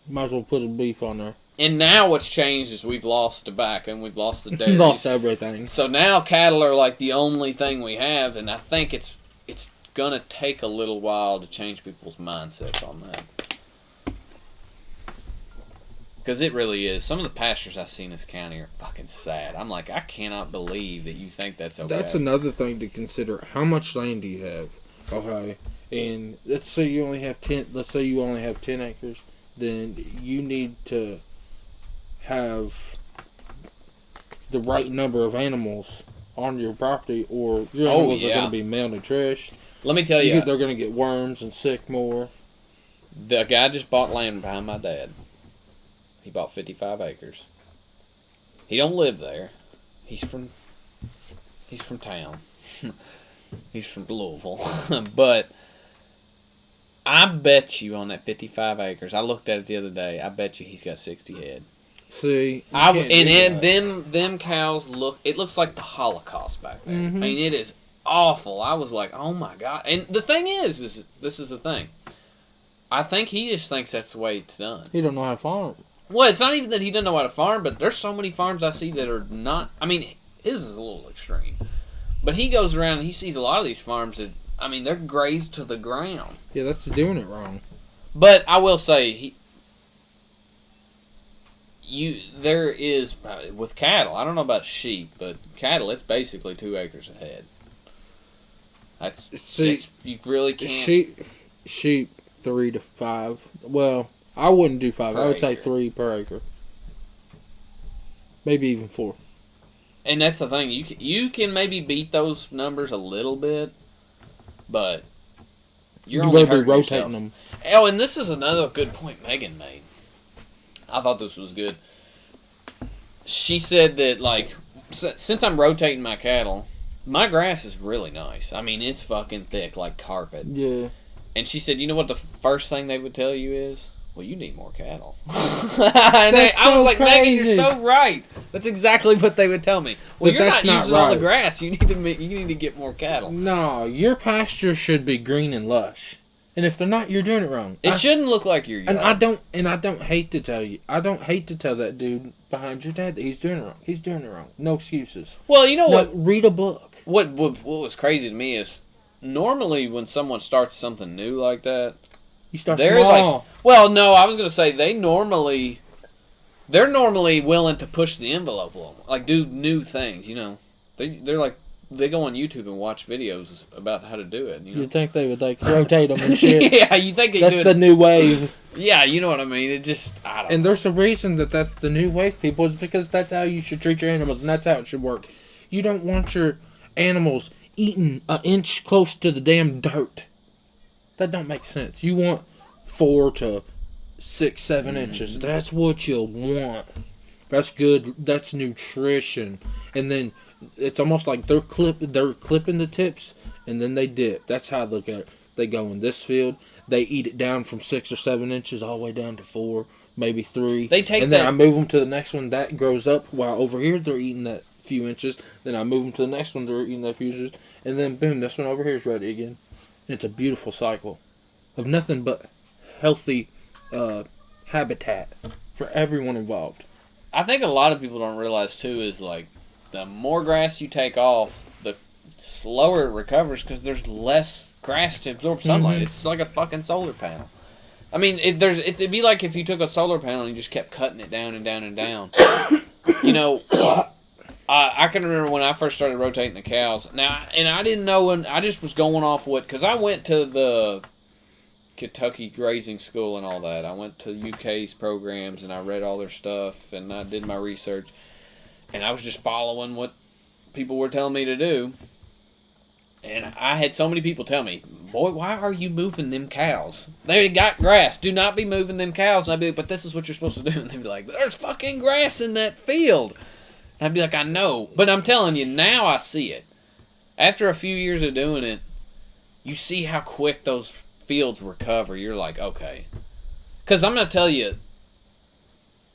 Might as well put a beef on there. And now what's changed is we've lost tobacco and we've lost the dairy. Lost everything. So now cattle are like the only thing we have, and I think it's gonna take a little while to change people's mindsets on that. Because it really is. Some of the pastures I see in this county are fucking sad. I'm like, I cannot believe that you think that's okay. That's another thing to consider. How much land do you have? Okay, and let's say you only have 10. Let's say you only have 10 acres. Then you need to have the right number of animals on your property, or your animals are going to be malnourished. Let me tell you, they're going to get worms and sick more. The guy just bought land behind my dad. He bought 55 acres. He don't live there. He's from town. He's from Louisville, but. I bet you on that 55 acres. I looked at it the other day. I bet you he's got 60 head. See, them cows it looks like the Holocaust back there. Mm-hmm. I mean, it is awful. I was like, oh my God. And the thing is this is the thing. I think he just thinks that's the way it's done. He don't know how to farm. Well, it's not even that he doesn't know how to farm, but there's so many farms I see that are not. I mean, his is a little extreme, but he goes around and he sees a lot of these farms that. I mean, they're grazed to the ground. Yeah, that's doing it wrong. But I will say, there is with cattle. I don't know about sheep, but cattle, it's basically 2 acres a head. You really can't. Sheep 3 to 5. Well, I wouldn't do 5. I would say 3 per acre. Maybe even 4. And that's the thing. You can maybe beat those numbers a little bit. But you're only hurting rotating them. Oh, and this is another good point Megan made. I thought this was good. She said that, like, since I'm rotating my cattle, my grass is really nice. I mean, it's fucking thick like carpet. Yeah. And she said, you know what the first thing they would tell you is? Well, you need more cattle. I was like, crazy. Megan, you're so right. That's exactly what they would tell me. Well, you're not using all the grass. You need to get more cattle. No, your pasture should be green and lush. And if they're not, you're doing it wrong. It shouldn't look like your yard. And I don't hate to tell you. I don't hate to tell that dude behind your dad that he's doing it wrong. He's doing it wrong. No excuses. Well, you know what? Read a book. What was crazy to me is normally when someone starts something new like that, you start small. Like, well, no, I was gonna say they're normally willing to push the envelope a little, like do new things. You know, they're like they go on YouTube and watch videos about how to do it. You know? You'd think they would like rotate them and shit. Yeah, you think they that's do the new wave. Yeah, you know what I mean. It just I don't. And know. There's a reason that's the new wave, people. Is because that's how you should treat your animals, and that's how it should work. You don't want your animals eating an inch close to the damn dirt. That don't make sense. You want 4 to 6, 7 inches. That's what you'll want. That's good. That's nutrition. And then it's almost like they're clipping the tips, and then they dip. That's how I look at it. They go in this field. They eat it down from 6 or 7 inches all the way down to 4, maybe 3. And then I move them to the next one. That grows up. While over here they're eating that few inches. Then I move them to the next one. They're eating that few inches. And then boom, this one over here is ready again. And it's a beautiful cycle of nothing but healthy habitat for everyone involved. I think a lot of people don't realize too is like the more grass you take off, the slower it recovers because there's less grass to absorb sunlight. Mm-hmm. It's like a fucking solar panel. I mean, it'd be like if you took a solar panel and you just kept cutting it down and down and down. You know, I can remember when I first started rotating the cows. Now, and I didn't know, and I just was going off what, because I went to the Kentucky grazing school and all that. I went to UK's programs and I read all their stuff and I did my research. And I was just following what people were telling me to do. And I had so many people tell me, boy, why are you moving them cows? They got grass. Do not be moving them cows. And I'd be like, but this is what you're supposed to do. And they'd be like, there's fucking grass in that field. And I'd be like, I know. But I'm telling you, now I see it. After a few years of doing it, you see how quick those fields recover. You're like, okay. Because I'm going to tell you,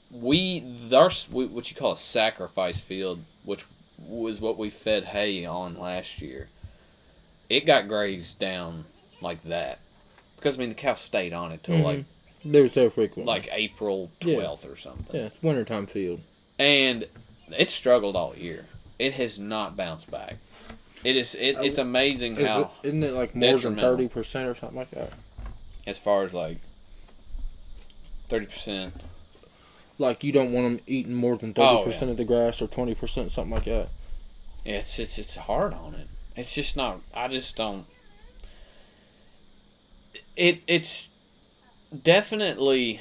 what you call a sacrifice field, which was what we fed hay on last year, it got grazed down like that. Because, I mean, the cow stayed on it till like... They were so frequent. Like April 12th or something. Yeah, it's wintertime field. And it struggled all year. It has not bounced back. It's amazing how... Isn't it like more than 30% or something like that? As far as like 30%. Like you don't want them eating more than 30% of the grass or 20%, something like that. Yeah, it's hard on it. It's just not. I just don't. It's definitely.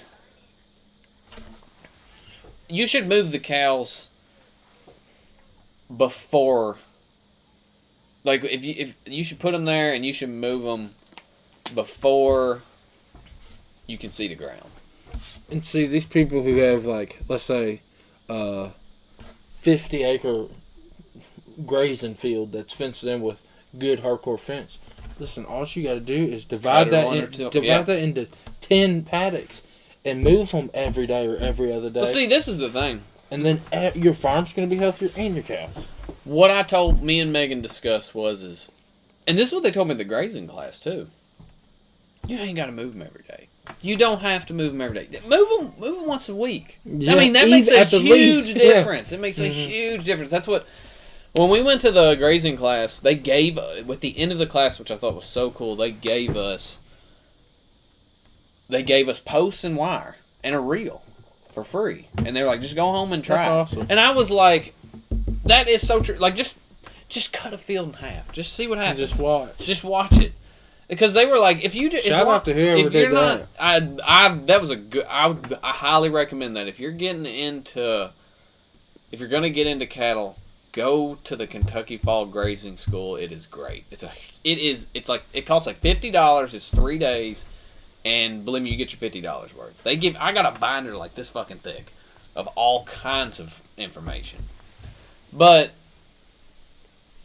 You should move the cows before. Like if you should put them there and you should move them before you can see the ground. And see, these people who have, like, let's say, 50-acre grazing field that's fenced in with good hardcore fence. Listen, all you got to do is divide that into 10 paddocks and move them every day or every other day. Well, see, this is the thing. And then your farm's going to be healthier and your cows. What I told me and Megan discussed was, and this is what they told me in the grazing class, too. You ain't got to move them every day. You don't have to move them every day. Move them once a week. Yeah, I mean, that makes a huge difference. Yeah. It makes a huge difference. That's what... When we went to the grazing class, they gave... At the end of the class, which I thought was so cool, they gave us posts and wire and a reel for free. And they were like, just go home and try. That's awesome. And I was like, that is so true. Like, just cut a field in half. Just see what happens. And just watch it. Because they were like, if you just... Shout out to whoever did that. That was a good... I highly recommend that. If you're going to get into cattle, go to the Kentucky Fall Grazing School. It is great. It costs like $50. It's 3 days. And believe me, you get your $50 worth. I got a binder like this fucking thick of all kinds of information. But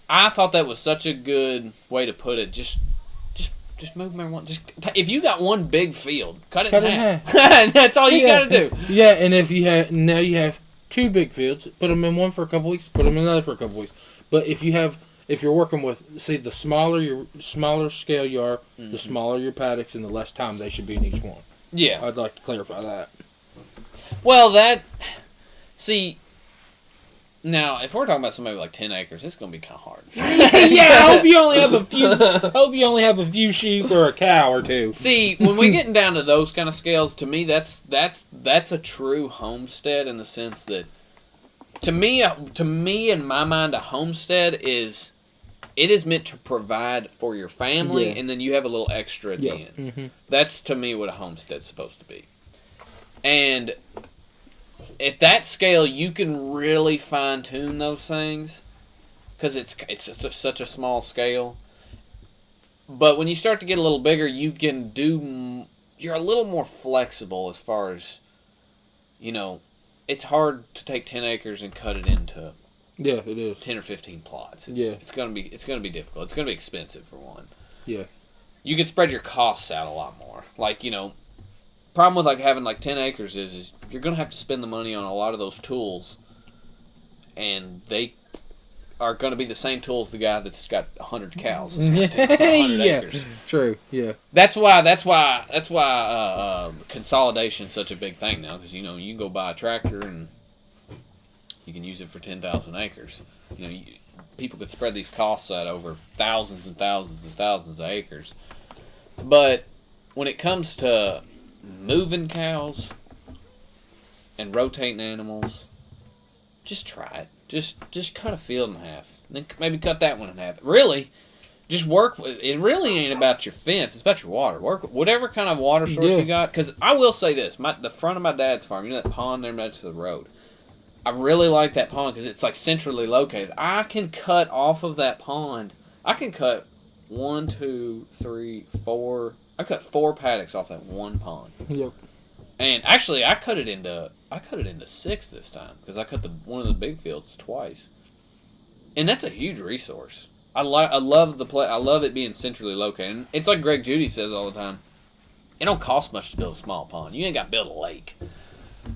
I thought that was such a good way to put it. Just move them everyone. If you got one big field, cut it in half. That's all you got to do. Yeah, and if you have 2 big fields, put them in one for a couple weeks, put them in another for a couple weeks. But if you're working with, see, the smaller scale you are, the smaller your paddocks, and the less time they should be in each one. Yeah, I'd like to clarify that. Well, now, if we're talking about somebody with like 10 acres, it's going to be kind of hard. Yeah, I hope you only have a few sheep or a cow or 2. See, when we're getting down to those kind of scales, to me, that's a true homestead in the sense that, to me, in my mind, a homestead is meant to provide for your family, and then you have a little extra at the end. Mm-hmm. That's, to me, what a homestead's supposed to be. And at that scale, you can really fine-tune those things because it's such a small scale. But when you start to get a little bigger, you're a little more flexible as far as, it's hard to take 10 acres and cut it into it is 10 or 15 plots. It's gonna be difficult. It's gonna be expensive for one. Yeah. You can spread your costs out a lot more. Like, problem with like having like 10 acres is you're going to have to spend the money on a lot of those tools, and they are going to be the same tools the guy that's got 100 cows. That's got 100 acres. True. Yeah. That's why consolidation is such a big thing now, because you can go buy a tractor and you can use it for 10,000 acres. People could spread these costs out over thousands and thousands and thousands of acres. But when it comes to moving cows and rotating animals, just try it. Just cut a field in half. Then maybe cut that one in half. Really, just work. It really ain't about your fence. It's about your water. Work whatever kind of water source you got. Because I will say this: the front of my dad's farm, you know that pond there next to the road. I really like that pond because it's like centrally located. I can cut off of that pond. I can cut 1, 2, 3, 4. I cut 4 paddocks off that one pond. Yep. And actually, I cut it into 6 this time because I cut one of the big fields twice. And that's a huge resource. I love the play. I love it being centrally located. And it's like Greg Judy says all the time. It don't cost much to build a small pond. You ain't got to build a lake.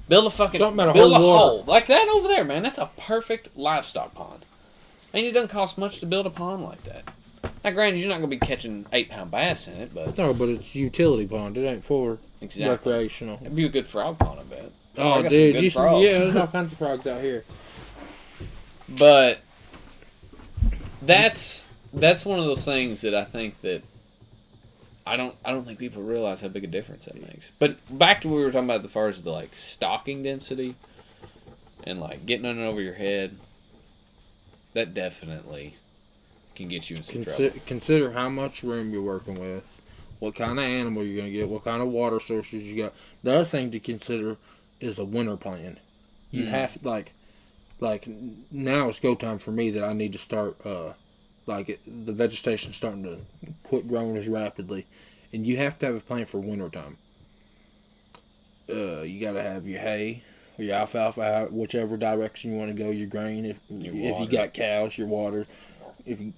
Build a hole like that over there, man. That's a perfect livestock pond. And it doesn't cost much to build a pond like that. Now, granted, you're not going to be catching 8-pound bass in it, but no, but it's a utility pond. It ain't for recreational. It'd be a good frog pond, I bet. Oh, dude, there's all kinds of frogs out here. But that's one of those things that I think that I don't think people realize how big a difference that makes. But back to what we were talking about as far as the like stocking density and like getting on it over your head, that definitely can get you in some trouble. Consider how much room you're working with, what kind of animal you're going to get, what kind of water sources you got. The other thing to consider is a winter plan. You have like now it's go time for me that I need to start the vegetation's starting to quit growing as rapidly, and you have to have a plan for winter time. You got to have your hay or your alfalfa, whichever direction you want to go. Your grain, if you got cows, your water. If you,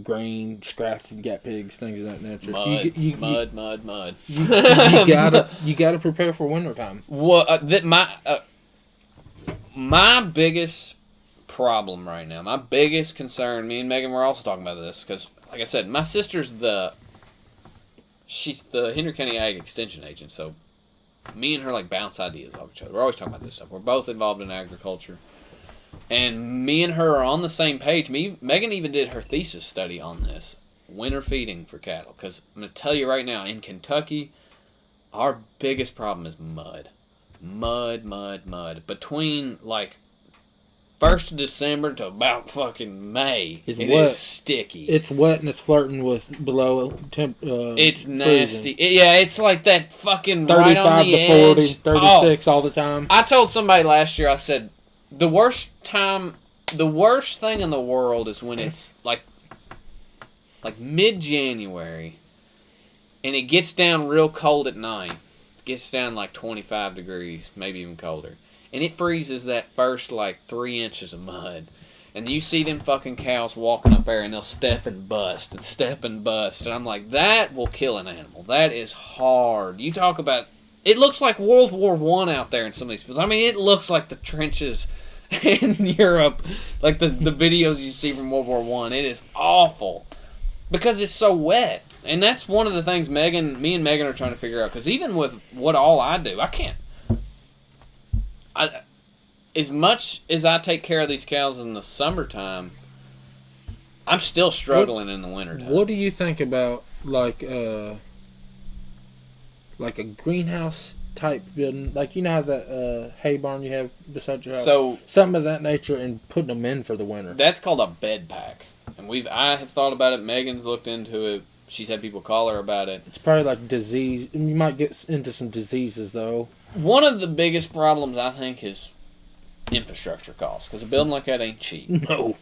grain, scraps, if you got pigs, things of that nature. Mud. You gotta prepare for winter time. Well, my biggest problem right now, my biggest concern, me and Megan were also talking about this, because, like I said, my sister's she's the Henry County Ag Extension agent, so me and her, like, bounce ideas off each other. We're always talking about this stuff. We're both involved in agriculture. And me and her are on the same page. Megan even did her thesis study on this. Winter feeding for cattle. Because I'm going to tell you right now, in Kentucky, our biggest problem is mud. Mud. Between, like, 1st of December to about fucking May, it is sticky. It's wet and it's flirting with below temp. It's nasty. It's like that fucking 35 right on the to 40, edge. 36 all the time. I told somebody last year, I said, the worst thing in the world is when it's like mid-January and it gets down real cold at night. It gets down like 25 degrees, maybe even colder. And it freezes that first like 3 inches of mud. And you see them fucking cows walking up there and they'll step and bust. And I'm like, that will kill an animal. That is hard. You talk about, it looks like World War I out there in some of these fields. I mean, it looks like the trenches in Europe, like the videos you see from World War I. It is awful because it's so wet, and that's one of the things me and Megan are trying to figure out. Because even with what all I do, I can't. As much as I take care of these cows in the summertime, I'm still struggling in the wintertime. What do you think about like a greenhouse type building, like you know how that hay barn you have beside your house, so something of that nature, and putting them in for the winter? That's called a bed pack, and I have thought about it. Megan's looked into it. She's had people call her about it. It's probably like disease. You might get into some diseases though. One of the biggest problems I think is infrastructure costs, because a building like that ain't cheap. No.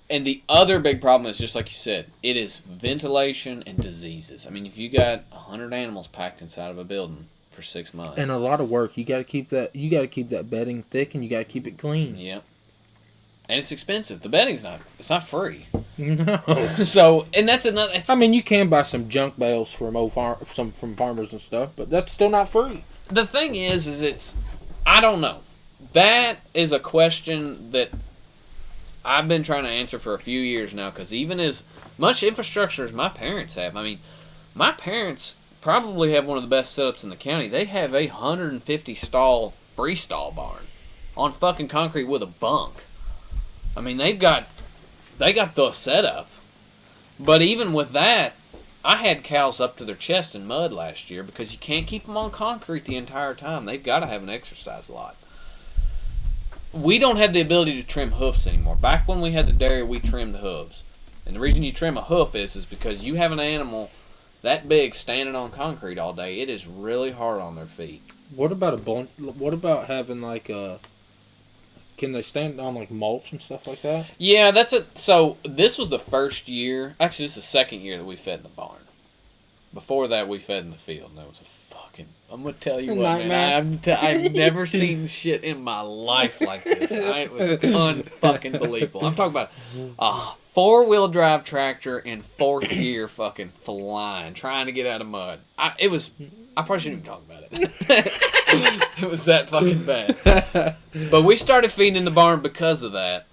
And the other big problem is, just like you said, it is ventilation and diseases. I mean, if you got 100 animals packed inside of a building for 6 months, and a lot of work, you got to keep that bedding thick, and you got to keep it clean. Yep. And it's expensive. The bedding's not free. No. So, and that's another. I mean, you can buy some junk bales from from farmers and stuff, but that's still not free. The thing is it's, I don't know. That is a question that I've been trying to answer for a few years now, because even as much infrastructure as my parents have, I mean, my parents probably have one of the best setups in the county. They have a 150-stall freestall barn on fucking concrete with a bunk. I mean, they got the setup. But even with that, I had cows up to their chest in mud last year, because you can't keep them on concrete the entire time. They've got to have an exercise lot. we don't have the ability to trim hoofs anymore. Back when we had the dairy, we trimmed hooves. And the reason you trim a hoof is because you have an animal that big standing on concrete all day. It is really hard on their feet. What about what about having like a? Can they stand on like mulch and stuff like that? Yeah, so this was the first year. Actually, this is the second year that we fed in the barn. Before that, we fed in the field, and that was a fucking. I'm gonna tell you what, man. I've never seen shit in my life like this. It was unfucking believable. I'm talking about a 4-wheel drive tractor in 4th gear, fucking flying, trying to get out of mud. I probably shouldn't even talk about it. It was that fucking bad. But we started feeding in the barn because of that,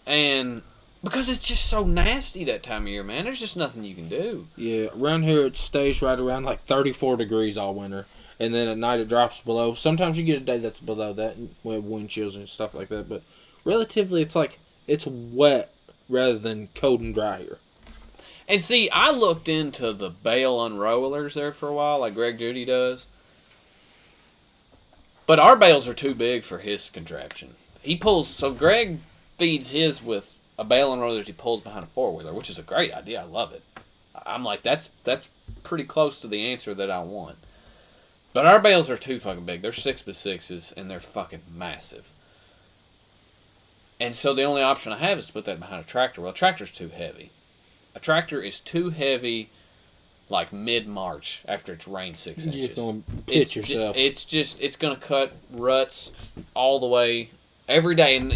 and because it's just so nasty that time of year, man. There's just nothing you can do. Yeah, around here it stays right around like 34 degrees all winter, and then at night it drops below. Sometimes you get a day that's below that with wind chills and stuff like that, but relatively it's like it's wet rather than cold and dry here. And see, I looked into the bale unrollers there for a while, like Greg Judy does. But our bales are too big for his contraption. So Greg feeds his with a bale unroller that he pulls behind a 4-wheeler, which is a great idea. I love it. I'm like, that's pretty close to the answer that I want. But our bales are too fucking big. They're 6x6s, and they're fucking massive. And so the only option I have is to put that behind a tractor. Well, a tractor's too heavy. A tractor is too heavy, like mid-March after it's rained 6 inches. You're going to pitch yourself. It's going to cut ruts all the way every day. And,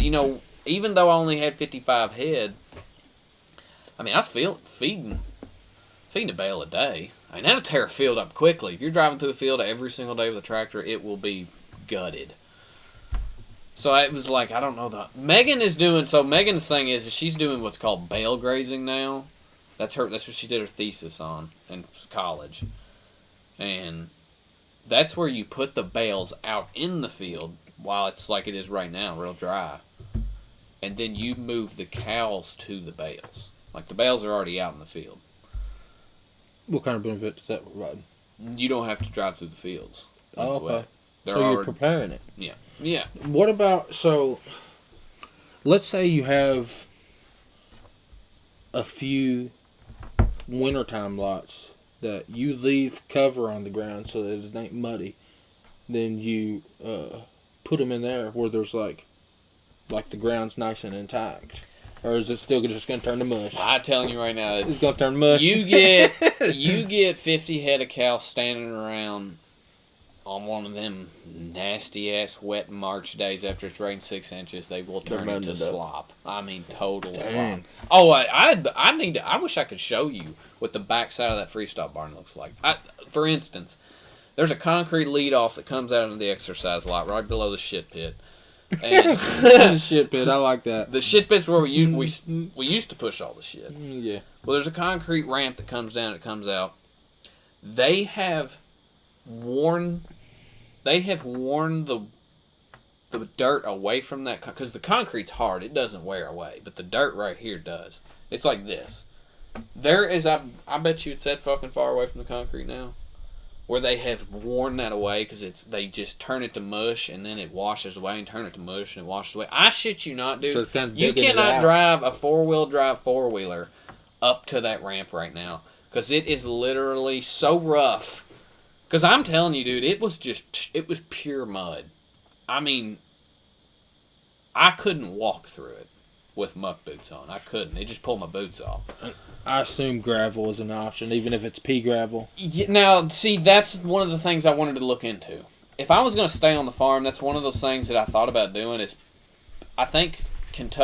even though I only had 55 head, I mean, I was feeding a bale a day. I mean, that'll tear a field up quickly. If you're driving through a field every single day with a tractor, it will be gutted. So it was like, I don't know. Megan's thing is she's doing what's called bale grazing now. That's what she did her thesis on in college. And that's where you put the bales out in the field while it's like it is right now, real dry. And then you move the cows to the bales. Like the bales are already out in the field. What kind of benefit does that provide? You don't have to drive through the fields. Oh, okay. So you're preparing it. Yeah. Yeah. What about, let's say you have a few wintertime lots that you leave cover on the ground so that it ain't muddy. Then you put them in there where there's like the ground's nice and intact. Or is it still just going to turn to mush? I'm telling you right now, it's going to turn to mush. You get 50 head of cows standing around on one of them nasty ass wet March days after it's rained 6 inches. They will turn into slop. I mean, total slop. Oh, I wish I could show you what the backside of that freestyle barn looks like. For instance, there's a concrete lead off that comes out into the exercise lot right below the shit pit. And the shit pit, I like that. The shit pit's where we used to push all the shit. Yeah. Well, there's a concrete ramp that comes down. It comes out. They have worn the dirt away from that because the concrete's hard. It doesn't wear away, but the dirt right here does. It's like this. There is I bet you it's that fucking far away from the concrete now. Where they have worn that away because they just turn it to mush and then it washes away and turn it to mush and it washes away. I shit you not, dude. So you cannot drive a 4-wheel drive 4-wheeler up to that ramp right now because it is literally so rough. Because I'm telling you, dude, it was pure mud. I mean, I couldn't walk through it with muck boots on. I couldn't. They just pulled my boots off. I assume gravel is an option, even if it's pea gravel. Yeah, now, see, that's one of the things I wanted to look into. If I was going to stay on the farm, that's one of those things that I thought about doing is, I think UK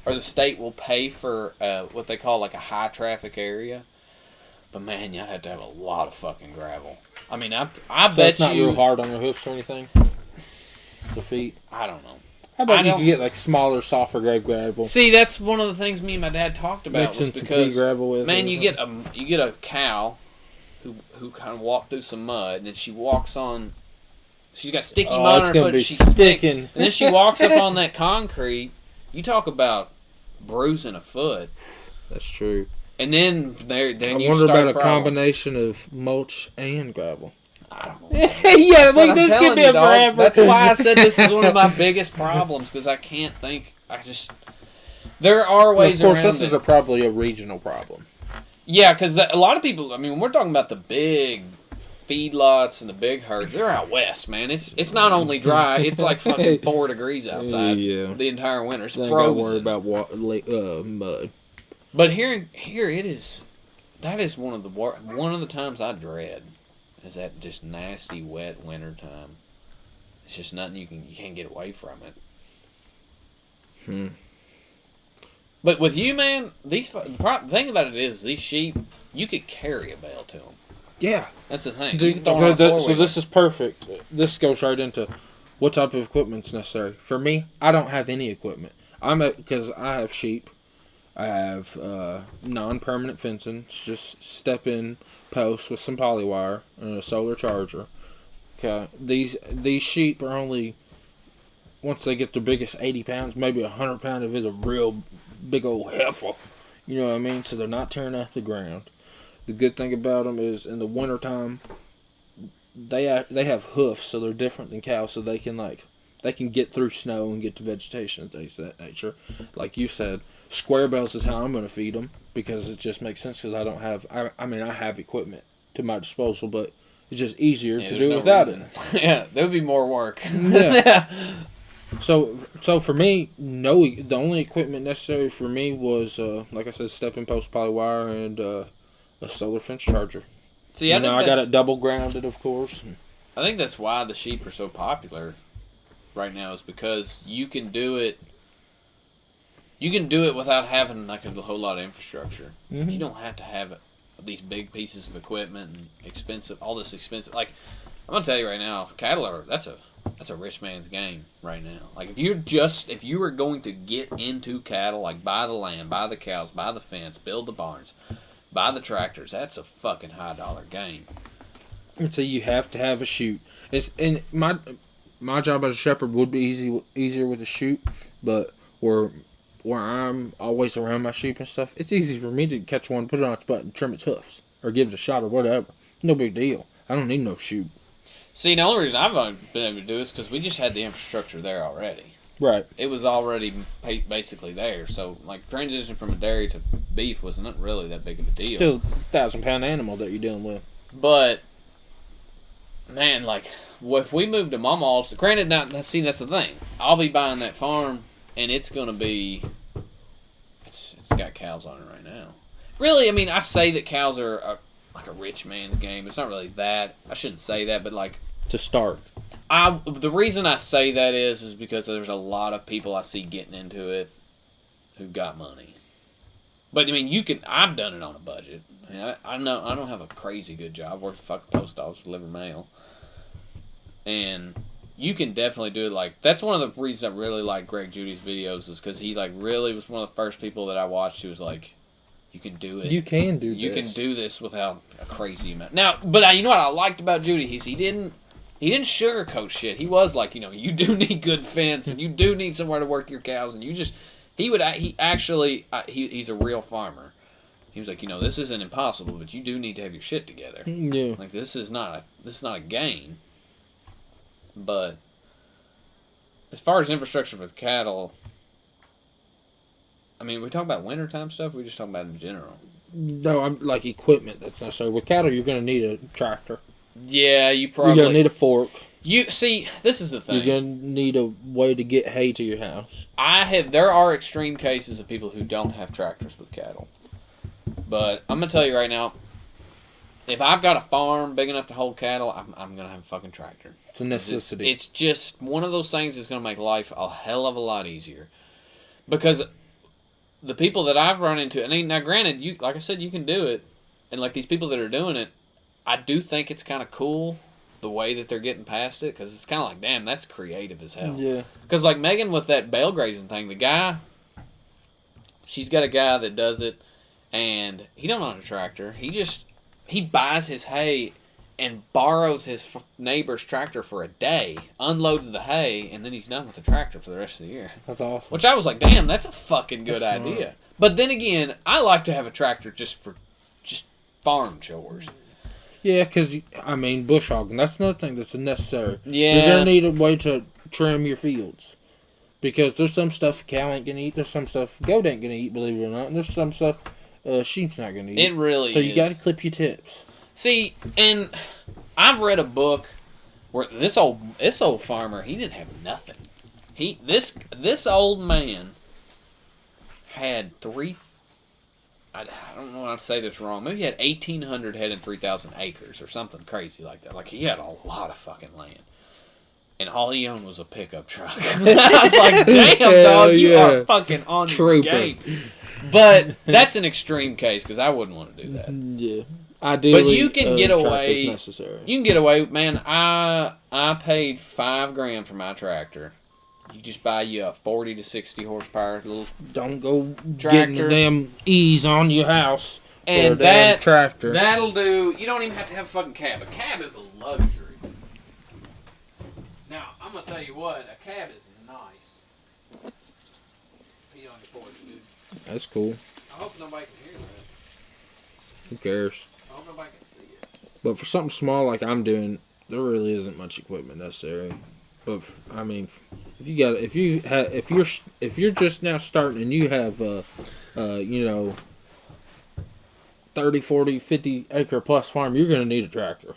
or the state will pay for what they call like a high traffic area. But man, you'd have to have a lot of fucking gravel. I mean, I bet you... it's not real hard on your hoofs or anything? The feet? I don't know. How about you can get like smaller, softer grade gravel? See, that's one of the things me and my dad talked about. Was because gravel with man, you get a cow who kind of walked through some mud, and then she walks on. She's got sticky mud on her foot. She's sticking, and then she walks up on that concrete. You talk about bruising a foot. That's true. And then I wonder about a combination of mulch and gravel. I don't know. Yeah, like this could be a forever. That's why I said this is one of my biggest problems, because I can't think. There are ways around it. Of course, this is probably a regional problem. Yeah, because a lot of people, I mean, when we're talking about the big feedlots and the big herds, they're out west, man. It's not only dry, it's like fucking 4 degrees outside the entire winter. It's frozen. Don't worry about mud. But here it is. That is one of the times I dread, is that just nasty, wet winter time. It's just nothing you can't get away from it. But with you, man, the thing about it is, these sheep, you could carry a bale to them. Yeah. That's the thing. So this is perfect. This goes right into what type of equipment's necessary. For me, I don't have any equipment. Because I have sheep. I have non-permanent fencing. It's just step-in posts with some polywire and a solar charger. Okay. These sheep are only, once they get their biggest 80 pounds, maybe 100 pounds of it is a real big old heifer. You know what I mean? So they're not tearing out the ground. The good thing about them is in the wintertime, they have hoofs, so they're different than cows, so they can get through snow and get to vegetation and things of that nature. Like you said, square bales is how I'm going to feed them, because it just makes sense, because I don't have, I have equipment to my disposal, but it's just easier to do without it. Yeah, there would be more work. Yeah. So for me, the only equipment necessary for me was, like I said, stepping post polywire and a solar fence charger. See, I got it double grounded, of course. I think that's why the sheep are so popular right now, is because you can do it. You can do it without having like a whole lot of infrastructure. Mm-hmm. You don't have to have these big pieces of equipment and all this expensive. Like, I'm gonna tell you right now, cattle that's a rich man's game right now. Like, if you were going to get into cattle, like buy the land, buy the cows, buy the fence, build the barns, buy the tractors, that's a fucking high dollar game. And so you have to have a chute. And my job as a shepherd would be easier with a chute, but where I'm always around my sheep and stuff, it's easy for me to catch one, put it on its butt, and trim its hoofs, or give it a shot or whatever. No big deal. I don't need no chute. See, the only reason I've been able to do this is because we just had the infrastructure there already. Right. It was already basically there. So, like, transition from a dairy to beef was not really that big of a deal. Still a 1,000-pound animal that you're dealing with. But, man, like, if we moved to Mama's, granted, that's the thing. I'll be buying that farm, and it's going to be, it's got cows on it right now. Really, I mean, I say that cows are like a rich man's game. It's not really that. I shouldn't say that, but like, to start. The reason I say that is because there's a lot of people I see getting into it who've got money. But I mean, I've done it on a budget. I mean, I know I don't have a crazy good job. I work at the fucking post office, deliver mail, and you can definitely do it. Like, that's one of the reasons I really like Greg Judy's videos, is because he like really was one of the first people that I watched who was like, you can do it. You can do this. You can do this without a crazy amount. Now, but you know what I liked about Judy? He didn't sugarcoat shit. He was like, you do need good fence, and you do need somewhere to work your cows, and he's a real farmer. He was like, this isn't impossible, but you do need to have your shit together. Yeah. Like, this is not a game. But as far as infrastructure for cattle, I mean, we talk about wintertime stuff, we just talk about it in general. No, I'm like equipment that's necessary. With cattle, you're going to need a tractor. Yeah, you're going to need a fork. You see, this is the thing. You're going to need a way to get hay to your house. There are extreme cases of people who don't have tractors with cattle. But I'm going to tell you right now, if I've got a farm big enough to hold cattle, I'm going to have a fucking tractor. It's a necessity. It's just one of those things that's going to make life a hell of a lot easier. Because the people that I've run into, and now granted, like I said, you can do it, and like these people that are doing it, I do think it's kind of cool the way that they're getting past it, because it's kind of like, damn, that's creative as hell. Yeah. Because like Megan with that bale grazing thing, she's got a guy that does it, and he don't own a tractor. He buys his hay and borrows his neighbor's tractor for a day, unloads the hay, and then he's done with the tractor for the rest of the year. That's awesome. Which I was like, damn, that's a fucking good idea. But then again, I like to have a tractor just for farm chores. Yeah, because, I mean, bush hogging, that's another thing that's necessary. Yeah. You're going to need a way to trim your fields. Because there's some stuff a cow ain't going to eat. There's some stuff a goat ain't going to eat, believe it or not. And there's some stuff sheep's not going to eat. It really is. So you got to clip your tips. See, and I've read a book where this old farmer, he didn't have nothing. This old man had I don't know how to say this wrong. Maybe he had 1,800 head and 3,000 acres or something crazy like that. Like, he had a lot of fucking land. And all he owned was a pickup truck. I was like, damn, dog, you are fucking on your game. But that's an extreme case, because I wouldn't want to do that. Yeah. Ideally, but you can get away. Necessary. You can get away, man. I paid $5,000 for my tractor. You just buy you a 40 to 60 horsepower little. Don't go tractor. Getting the damn ease on your house. And that tractor. That'll do. You don't even have to have a fucking cab. A cab is a luxury. Now I'm gonna tell you what. A cab is nice. Pee on your porch, dude. That's cool. I hope nobody can hear that. Who cares? I hope nobody can see it. But for something small like I'm doing, there really isn't much equipment necessary. But I mean, if you're just now starting and you have 30, 40, 50 acre plus farm, you're gonna need a tractor.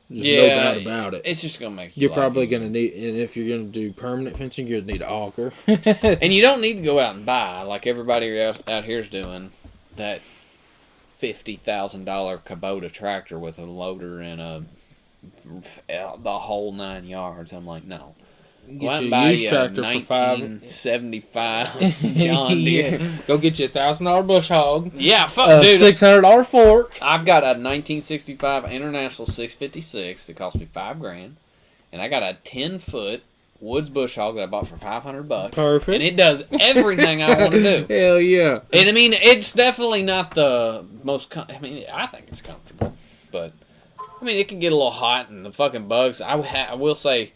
There's no doubt about it. It's just gonna make you're probably gonna need, and if you're gonna do permanent fencing, you're gonna need an auger. And you don't need to go out and buy like everybody out here's doing that $50,000 Kubota tractor with a loader and the whole 9 yards. I'm like, no. Go out and buy you a 1975 John Deere. Yeah. Go get you $1,000 bush hog. Yeah, fuck, dude. $600 fork. I've got a 1965 International 656 that cost me $5,000, and I got a 10-foot Woods bush hog that I bought for $500. Perfect. And it does everything I want to do. Hell yeah. And I mean, it's definitely not the most. I think it's comfortable, but I mean, it can get a little hot and the fucking bugs. I will say.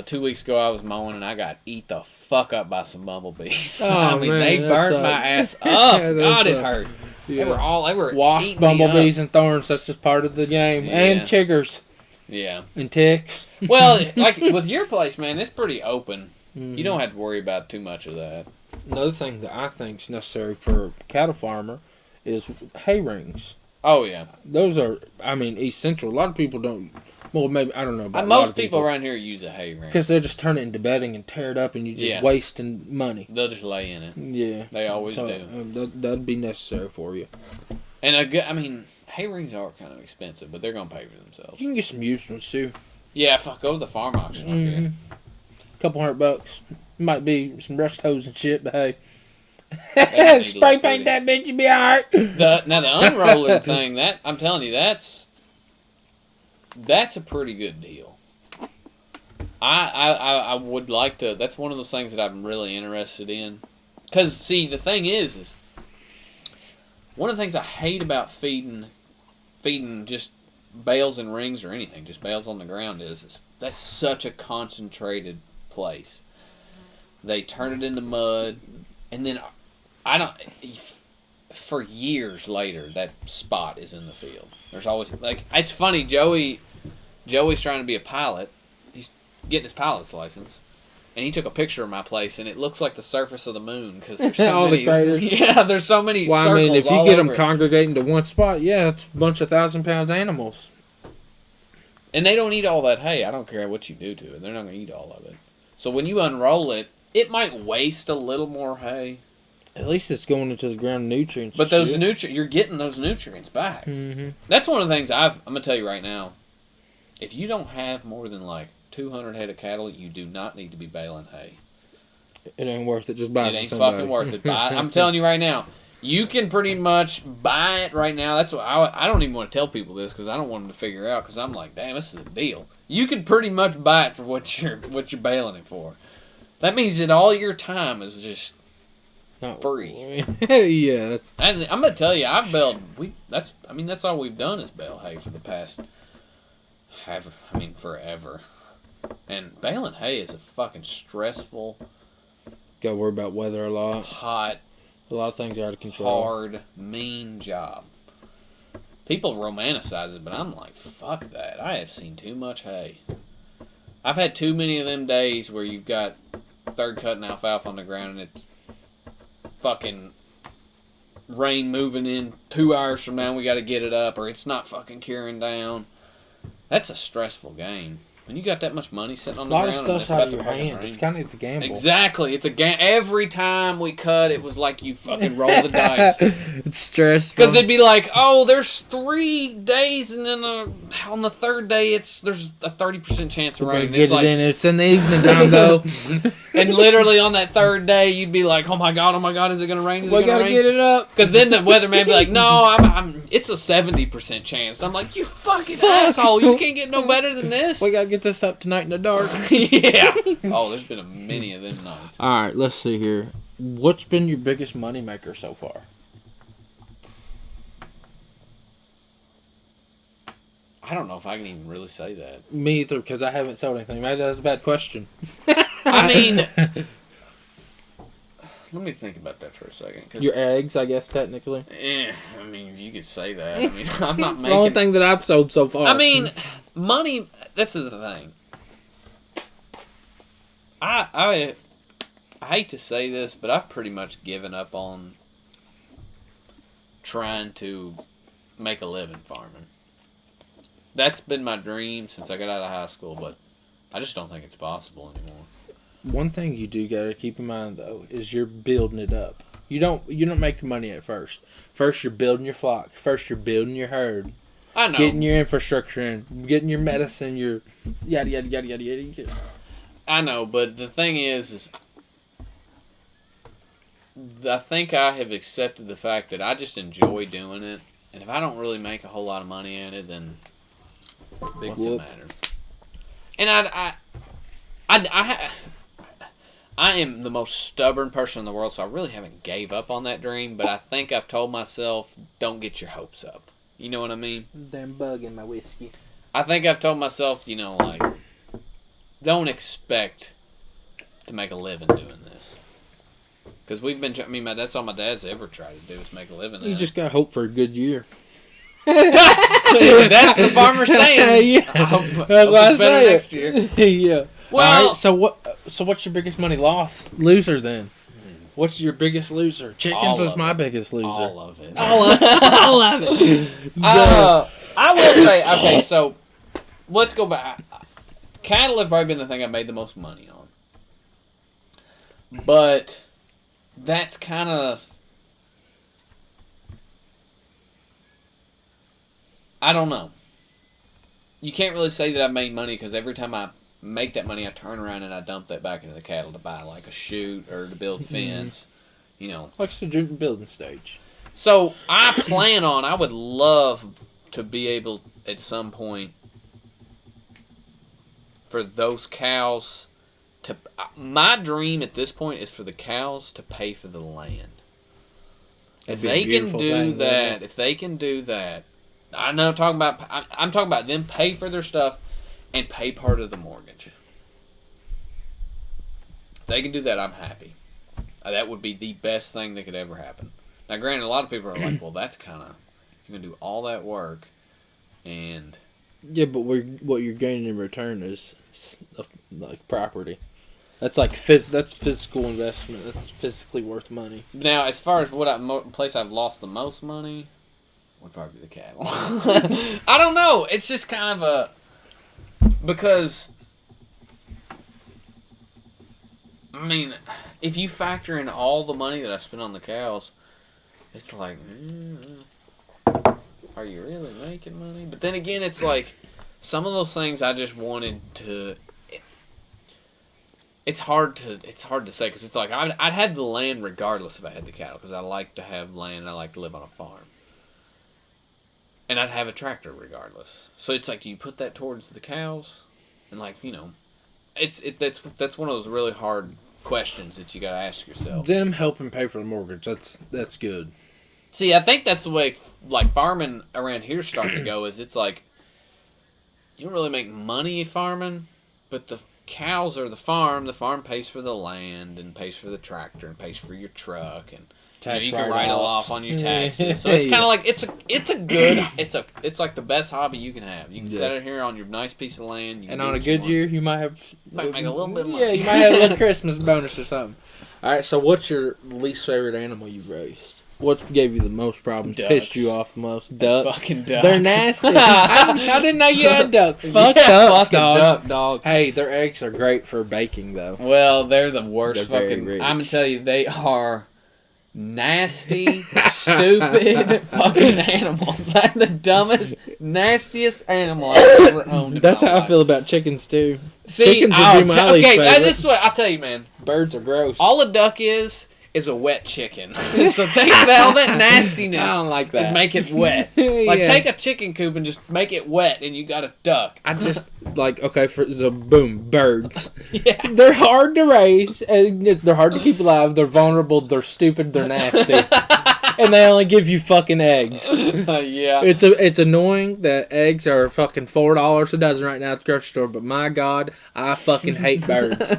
2 weeks ago, I was mowing and I got eat the fuck up by some bumblebees. Oh, I mean, they burnt my ass up. God, it hurt. Yeah. They were wasp, bumblebees, and thorns. That's just part of the game. Yeah. And chiggers. Yeah. And ticks. Well, like with your place, man, it's pretty open. Mm-hmm. You don't have to worry about too much of that. Another thing that I think is necessary for a cattle farmer is hay rings. Oh yeah. Those are, essential. A lot of people don't. Well, maybe, I don't know about most people around here use a hay ring. Because they just turn it into bedding and tear it up and you just wasting money. They'll just lay in it. Yeah. They always do. That'd be necessary for you. And hay rings are kind of expensive, but they're going to pay for themselves. You can get some used ones too. Yeah, if I go to the farm auction up here. Couple $100. Might be some rust hose and shit, but hey. Spray paint that bitch, you be alright. Now the unroller thing, that I'm telling you, that's a pretty good deal. I would like to. That's one of those things that I'm really interested in. Because, see, the thing is one of the things I hate about feeding just bales and rings or anything, just bales on the ground, is that's such a concentrated place. They turn it into mud, and then for years later, that spot is in the field. There's always, it's funny, Joey's trying to be a pilot. He's getting his pilot's license. And he took a picture of my place, and it looks like the surface of the moon because there's so many. Yeah, there's so many. Well, circles if you get them congregating to one spot, it's a bunch of 1,000-pound animals. And they don't eat all that hay. I don't care what you do to it; they're not going to eat all of it. So when you unroll it, it might waste a little more hay. At least it's going into the ground nutrients. But those you're getting those nutrients back. Mm-hmm. That's one of the things I'm going to tell you right now. If you don't have more than 200 head of cattle, you do not need to be baling hay. It ain't worth it. Just buy it. It ain't fucking worth it. I'm telling you right now. You can pretty much buy it right now. That's what I don't even want to tell people this because I don't want them to figure out because I'm like, damn, this is a deal. You can pretty much buy it for what you're baling it for. That means that all your time is just not free. Yeah. And I'm gonna tell you, I've baled. That's all we've done is bale hay for the past forever. And baling hay is a fucking stressful. Gotta worry about weather a lot. Hot. A lot of things are out of control. Hard, mean job. People romanticize it, but I'm like, fuck that. I have seen too much hay. I've had too many of them days where you've got third cutting alfalfa on the ground and it's fucking rain moving in 2 hours from now. We got to get it up, or it's not fucking curing down. That's a stressful game. When you got that much money sitting on the ground, a lot of stuff's out of your hands. It's kind of a gamble. Exactly, it's a game. Every time we cut, it was like you fucking roll the dice. It's stressful because they'd be like, "Oh, there's 3 days, and then on the third day, there's a 30% chance of rain." Get it in. It's in the evening time though. And literally on that third day, you'd be like, "Oh my god, is it gonna rain? We gotta get it up." Because then the weatherman be like, "No, it's a 70% chance." I'm like, "You fucking asshole! You can't get no better than this." We gotta get this up tonight in the dark. Yeah. Oh, there's been many of them nights. All right, let's see here. What's been your biggest moneymaker so far? I don't know if I can even really say that. Me either, because I haven't sold anything. Maybe that's a bad question. I mean, let me think about that for a second. Your eggs, I guess, technically. I mean, you could say that. I mean, I'm not making... It's the only thing that I've sold so far. I mean, money, this is the thing. I hate to say this, but I've pretty much given up on trying to make a living farming. That's been my dream since I got out of high school, but I just don't think it's possible anymore. One thing you do gotta keep in mind though is you're building it up. You don't make the money at first. First you're building your flock. First you're building your herd. I know. Getting your infrastructure in, getting your medicine, your yada yada yada yada yada. I know, but the thing is I think I have accepted the fact that I just enjoy doing it, and if I don't really make a whole lot of money at it, then what's it matter? And I am the most stubborn person in the world, so I really haven't gave up on that dream, but I think I've told myself, don't get your hopes up. You know what I mean? Damn bug in my whiskey. I think I've told myself, like, don't expect to make a living doing this. Because we've been, that's all my dad's ever tried to do is make a living. You just got hope for a good year. That's the farmer saying. Yeah. That's why I say next year. Yeah. Well, right, so what's your biggest money loser then? What's your biggest loser? Chickens is my biggest loser. All of it. All of it. I will say, okay, so let's go back. Cattle have probably been the thing I made the most money on. But that's kind of... I don't know. You can't really say that I made money because every time I make that money, I turn around and I dump that back into the cattle to buy like a chute or to build fence. Like the building stage. So I would love to be able at some point for those cows to... My dream at this point is for the cows to pay for the land. If they can do that, I'm talking about them pay for their stuff and pay part of the mortgage. If they can do that, I'm happy. That would be the best thing that could ever happen. Now, granted, a lot of people are like, well, that's kind of... You're going to do all that work and... Yeah, but what you're gaining in return is like property. That's like that's physical investment. That's physically worth money. Now, as far as place I've lost the most money... would probably be the cattle. I don't know. It's just kind of because, if you factor in all the money that I spent on the cows, it's like, are you really making money? But then again, it's like, some of those things I just wanted to... It's hard to say, because it's like, I'd have the land regardless if I had the cattle, because I like to have land and I like to live on a farm. And I'd have a tractor regardless. So it's like, do you put that towards the cows? And that's one of those really hard questions that you got to ask yourself. Them helping pay for the mortgage, that's good. See, I think that's the way like farming around here is starting to go. Is it's like you don't really make money farming, but the cows are the farm. The farm pays for the land and pays for the tractor and pays for your truck and tax you can write it write-offs. off on your taxes. So it's kind of like it's like the best hobby you can have. You can set it here on your nice piece of land. You and on a good year, you might make a little bit of money. Yeah, you might have a little Christmas bonus or something. All right, so what's your least favorite animal you've raised? What gave you the most problems? Ducks. Pissed you off the most? Ducks. Fucking ducks. They're nasty. I didn't know you had ducks. Fuck yeah, ducks, fucking dog. duck, dog. Hey, their eggs are great for baking, though. Well, they're the worst They're very fucking. rich. I'm gonna tell you, they are nasty, stupid fucking animals. They're the dumbest, nastiest animal I've ever owned. That's how I feel about chickens too. See, chickens would be my least favorite. this is what I'll tell you, man. Birds are gross. All a duck is a wet chicken. So take all that nastiness I don't like that. and make it wet. Like, Yeah. take a chicken coop and just make it wet, and you got a duck. I just like so boom, birds. Yeah. They're hard to raise. And they're hard to keep alive. They're vulnerable. They're stupid. They're nasty. And they only give you fucking eggs. Yeah. It's annoying that eggs are fucking $4 a dozen right now at the grocery store. But my God, I fucking hate birds.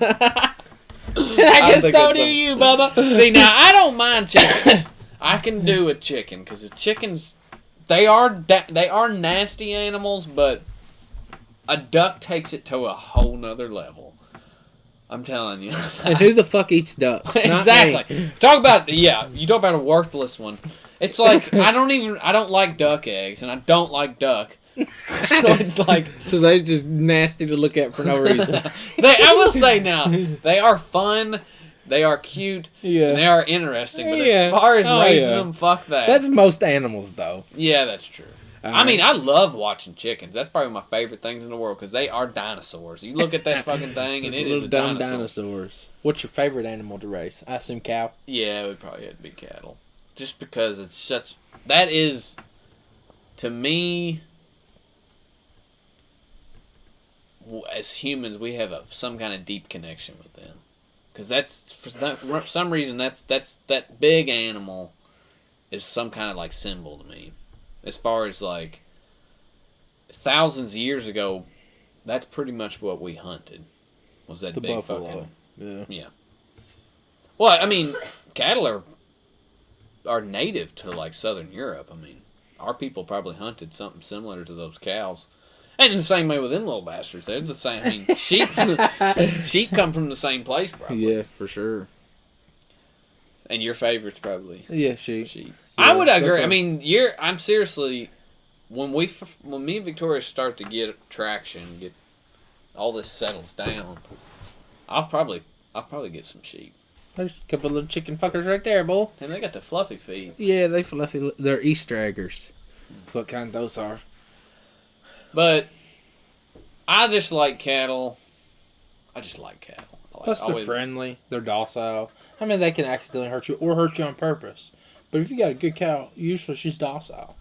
And I guess so do you, Bubba. See, now I don't mind chickens. I can do a chicken because the chickens, they are nasty animals, but a duck takes it to a whole nother level. I'm telling you. And who the fuck eats ducks? Not Exactly. me. You talk about a worthless one. It's like I don't like duck eggs, and I don't like duck. So it's like So they're just nasty to look at for no reason. I will say now, they are fun, they are cute, Yeah. and they are interesting. But Yeah. as far as Oh, raising yeah. them, fuck that. That's most animals, though. Yeah, that's true. I mean, I love watching chickens. That's probably my favorite things in the world because they are dinosaurs. You look at that fucking thing, and it is little a dumb dinosaur. dinosaurs. What's your favorite animal to raise? I assume cow. Yeah, it would probably have to be cattle, just because it's such. That is, to me. As humans, we have some kind of deep connection with them, because that's for some reason that big animal is some kind of like symbol to me. As far as like thousands of years ago, that's pretty much what we hunted. Was that The big buffalo. fucking yeah? Well, I mean, cattle are native to like Southern Europe. I mean, our people probably hunted something similar to those cows. And in the same way with them little bastards, they're the same. I mean, sheep come from the same place, probably. Yeah, for sure. And your favorite's probably sheep. sheep. Yeah, I would agree. definitely. I mean, I'm seriously when me and Victoria start to get traction, get all this settles down, I'll probably get some sheep. There's a couple of little chicken fuckers right there, boy. And they got the fluffy feet. Yeah, they fluffy. They're Easter eggers. That's what kind those are. But I just like cattle. I just like cattle. Plus, they're friendly. They're docile. I mean, they can accidentally hurt you or hurt you on purpose. But if you got a good cow, usually she's docile.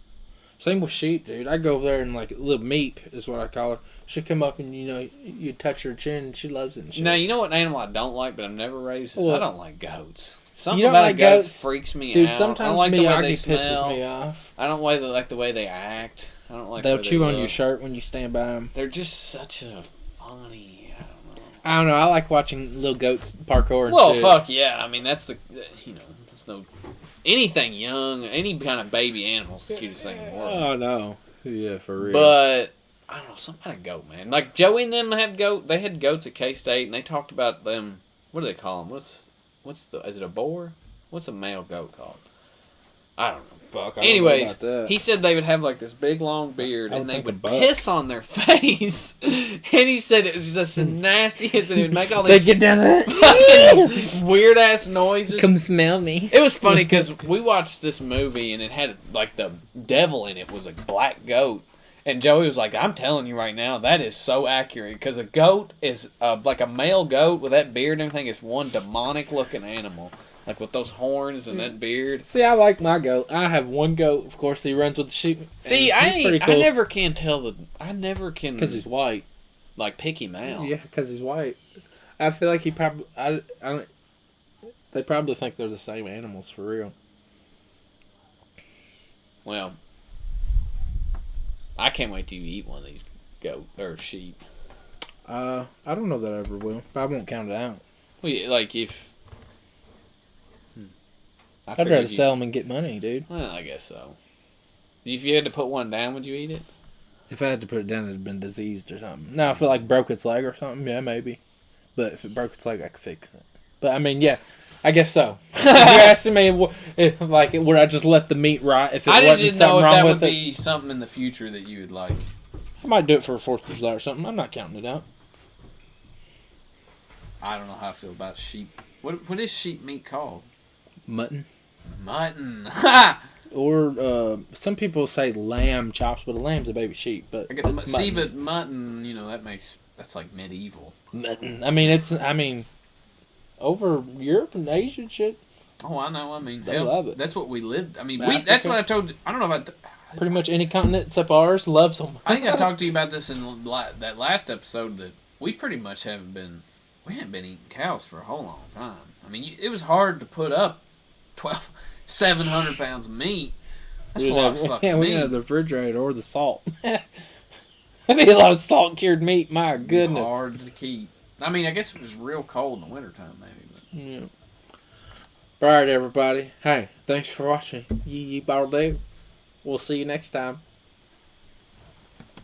Same with sheep, dude. I go over there and like little meep is what I call her. She'll come up and you touch her chin and she loves it. And shit. Now you know what animal I don't like, but I've never raised is I don't like goats. Something don't about like goats goats? freaks me Dude, out. sometimes I don't like the way they Miyagi pisses smell. me off. I don't like the way they act. I don't like. They'll the way chew they on look. your shirt when you stand by them. They're just such a funny. I don't know. I like watching little goats parkour. And Well, shit. fuck yeah. I mean, that's there's no anything young, any kind of baby animal's the cutest thing in the world. Oh no. Yeah, for real. But I don't know, some kind of goat, man. Like Joey and them had goat. They had goats at K-State, and they talked about them. What do they call them? What's is it a boar? What's a male goat called? I don't know. Fuck, I don't know Anyways, about that. he said they would have like this big long beard I and would they think a would buck. piss on their face. And he said it was just the nastiest and it would make all They these get down that. weird ass noises. Come smell me. It was funny because we watched this movie and it had like the devil in it was a black goat. And Joey was like, I'm telling you right now, that is so accurate. Because a goat is, like a male goat with that beard and everything, is one demonic looking animal. Like with those horns and that beard. See, I like my goat. I have one goat. Of course, he runs with the sheep. See, I never can tell I never can. Because he's white. Like, pick him out. Yeah, because he's white. I feel like he probably... I don't... They probably think they're the same animals, for real. Well, I can't wait till you eat one of these goat or sheep. I don't know that I ever will, but I won't count it out. Well, yeah, like if I'd rather sell them and get money, dude. Well, I guess so. If you had to put one down, would you eat it? If I had to put it down, it'd have been diseased or something. Now, if it like broke its leg or something, yeah, maybe. But if it broke its leg, I could fix it. But I mean, yeah, I guess so. If you're asking me, like, would I just let the meat rot if it wasn't something wrong with it? I just didn't know if that would be something in the future that you would like. I might do it for a 4th of July or something. I'm not counting it out. I don't know how I feel about sheep. What is sheep meat called? Mutton. Mutton. Or some people say lamb chops, but a lamb's a baby sheep. But but mutton, that's like medieval. Mutton. I mean, over Europe and Asia and shit. Oh, I know. They love it. That's what we lived. I mean, that's what I told you. I don't know about. Pretty much any continent except ours loves them. I think I talked to you about this in that last episode that we pretty much haven't been eating cows for a whole long time. I mean, it was hard to put up 700 pounds of meat. That's a lot of fucking meat. We didn't have the refrigerator or the salt. That'd be a lot of salt cured meat. My goodness. Hard to keep. I mean, I guess if it was real cold in the wintertime, maybe. But. Yeah. All right, everybody. Hey, thanks for watching. Yee Ball Day. We'll see you next time.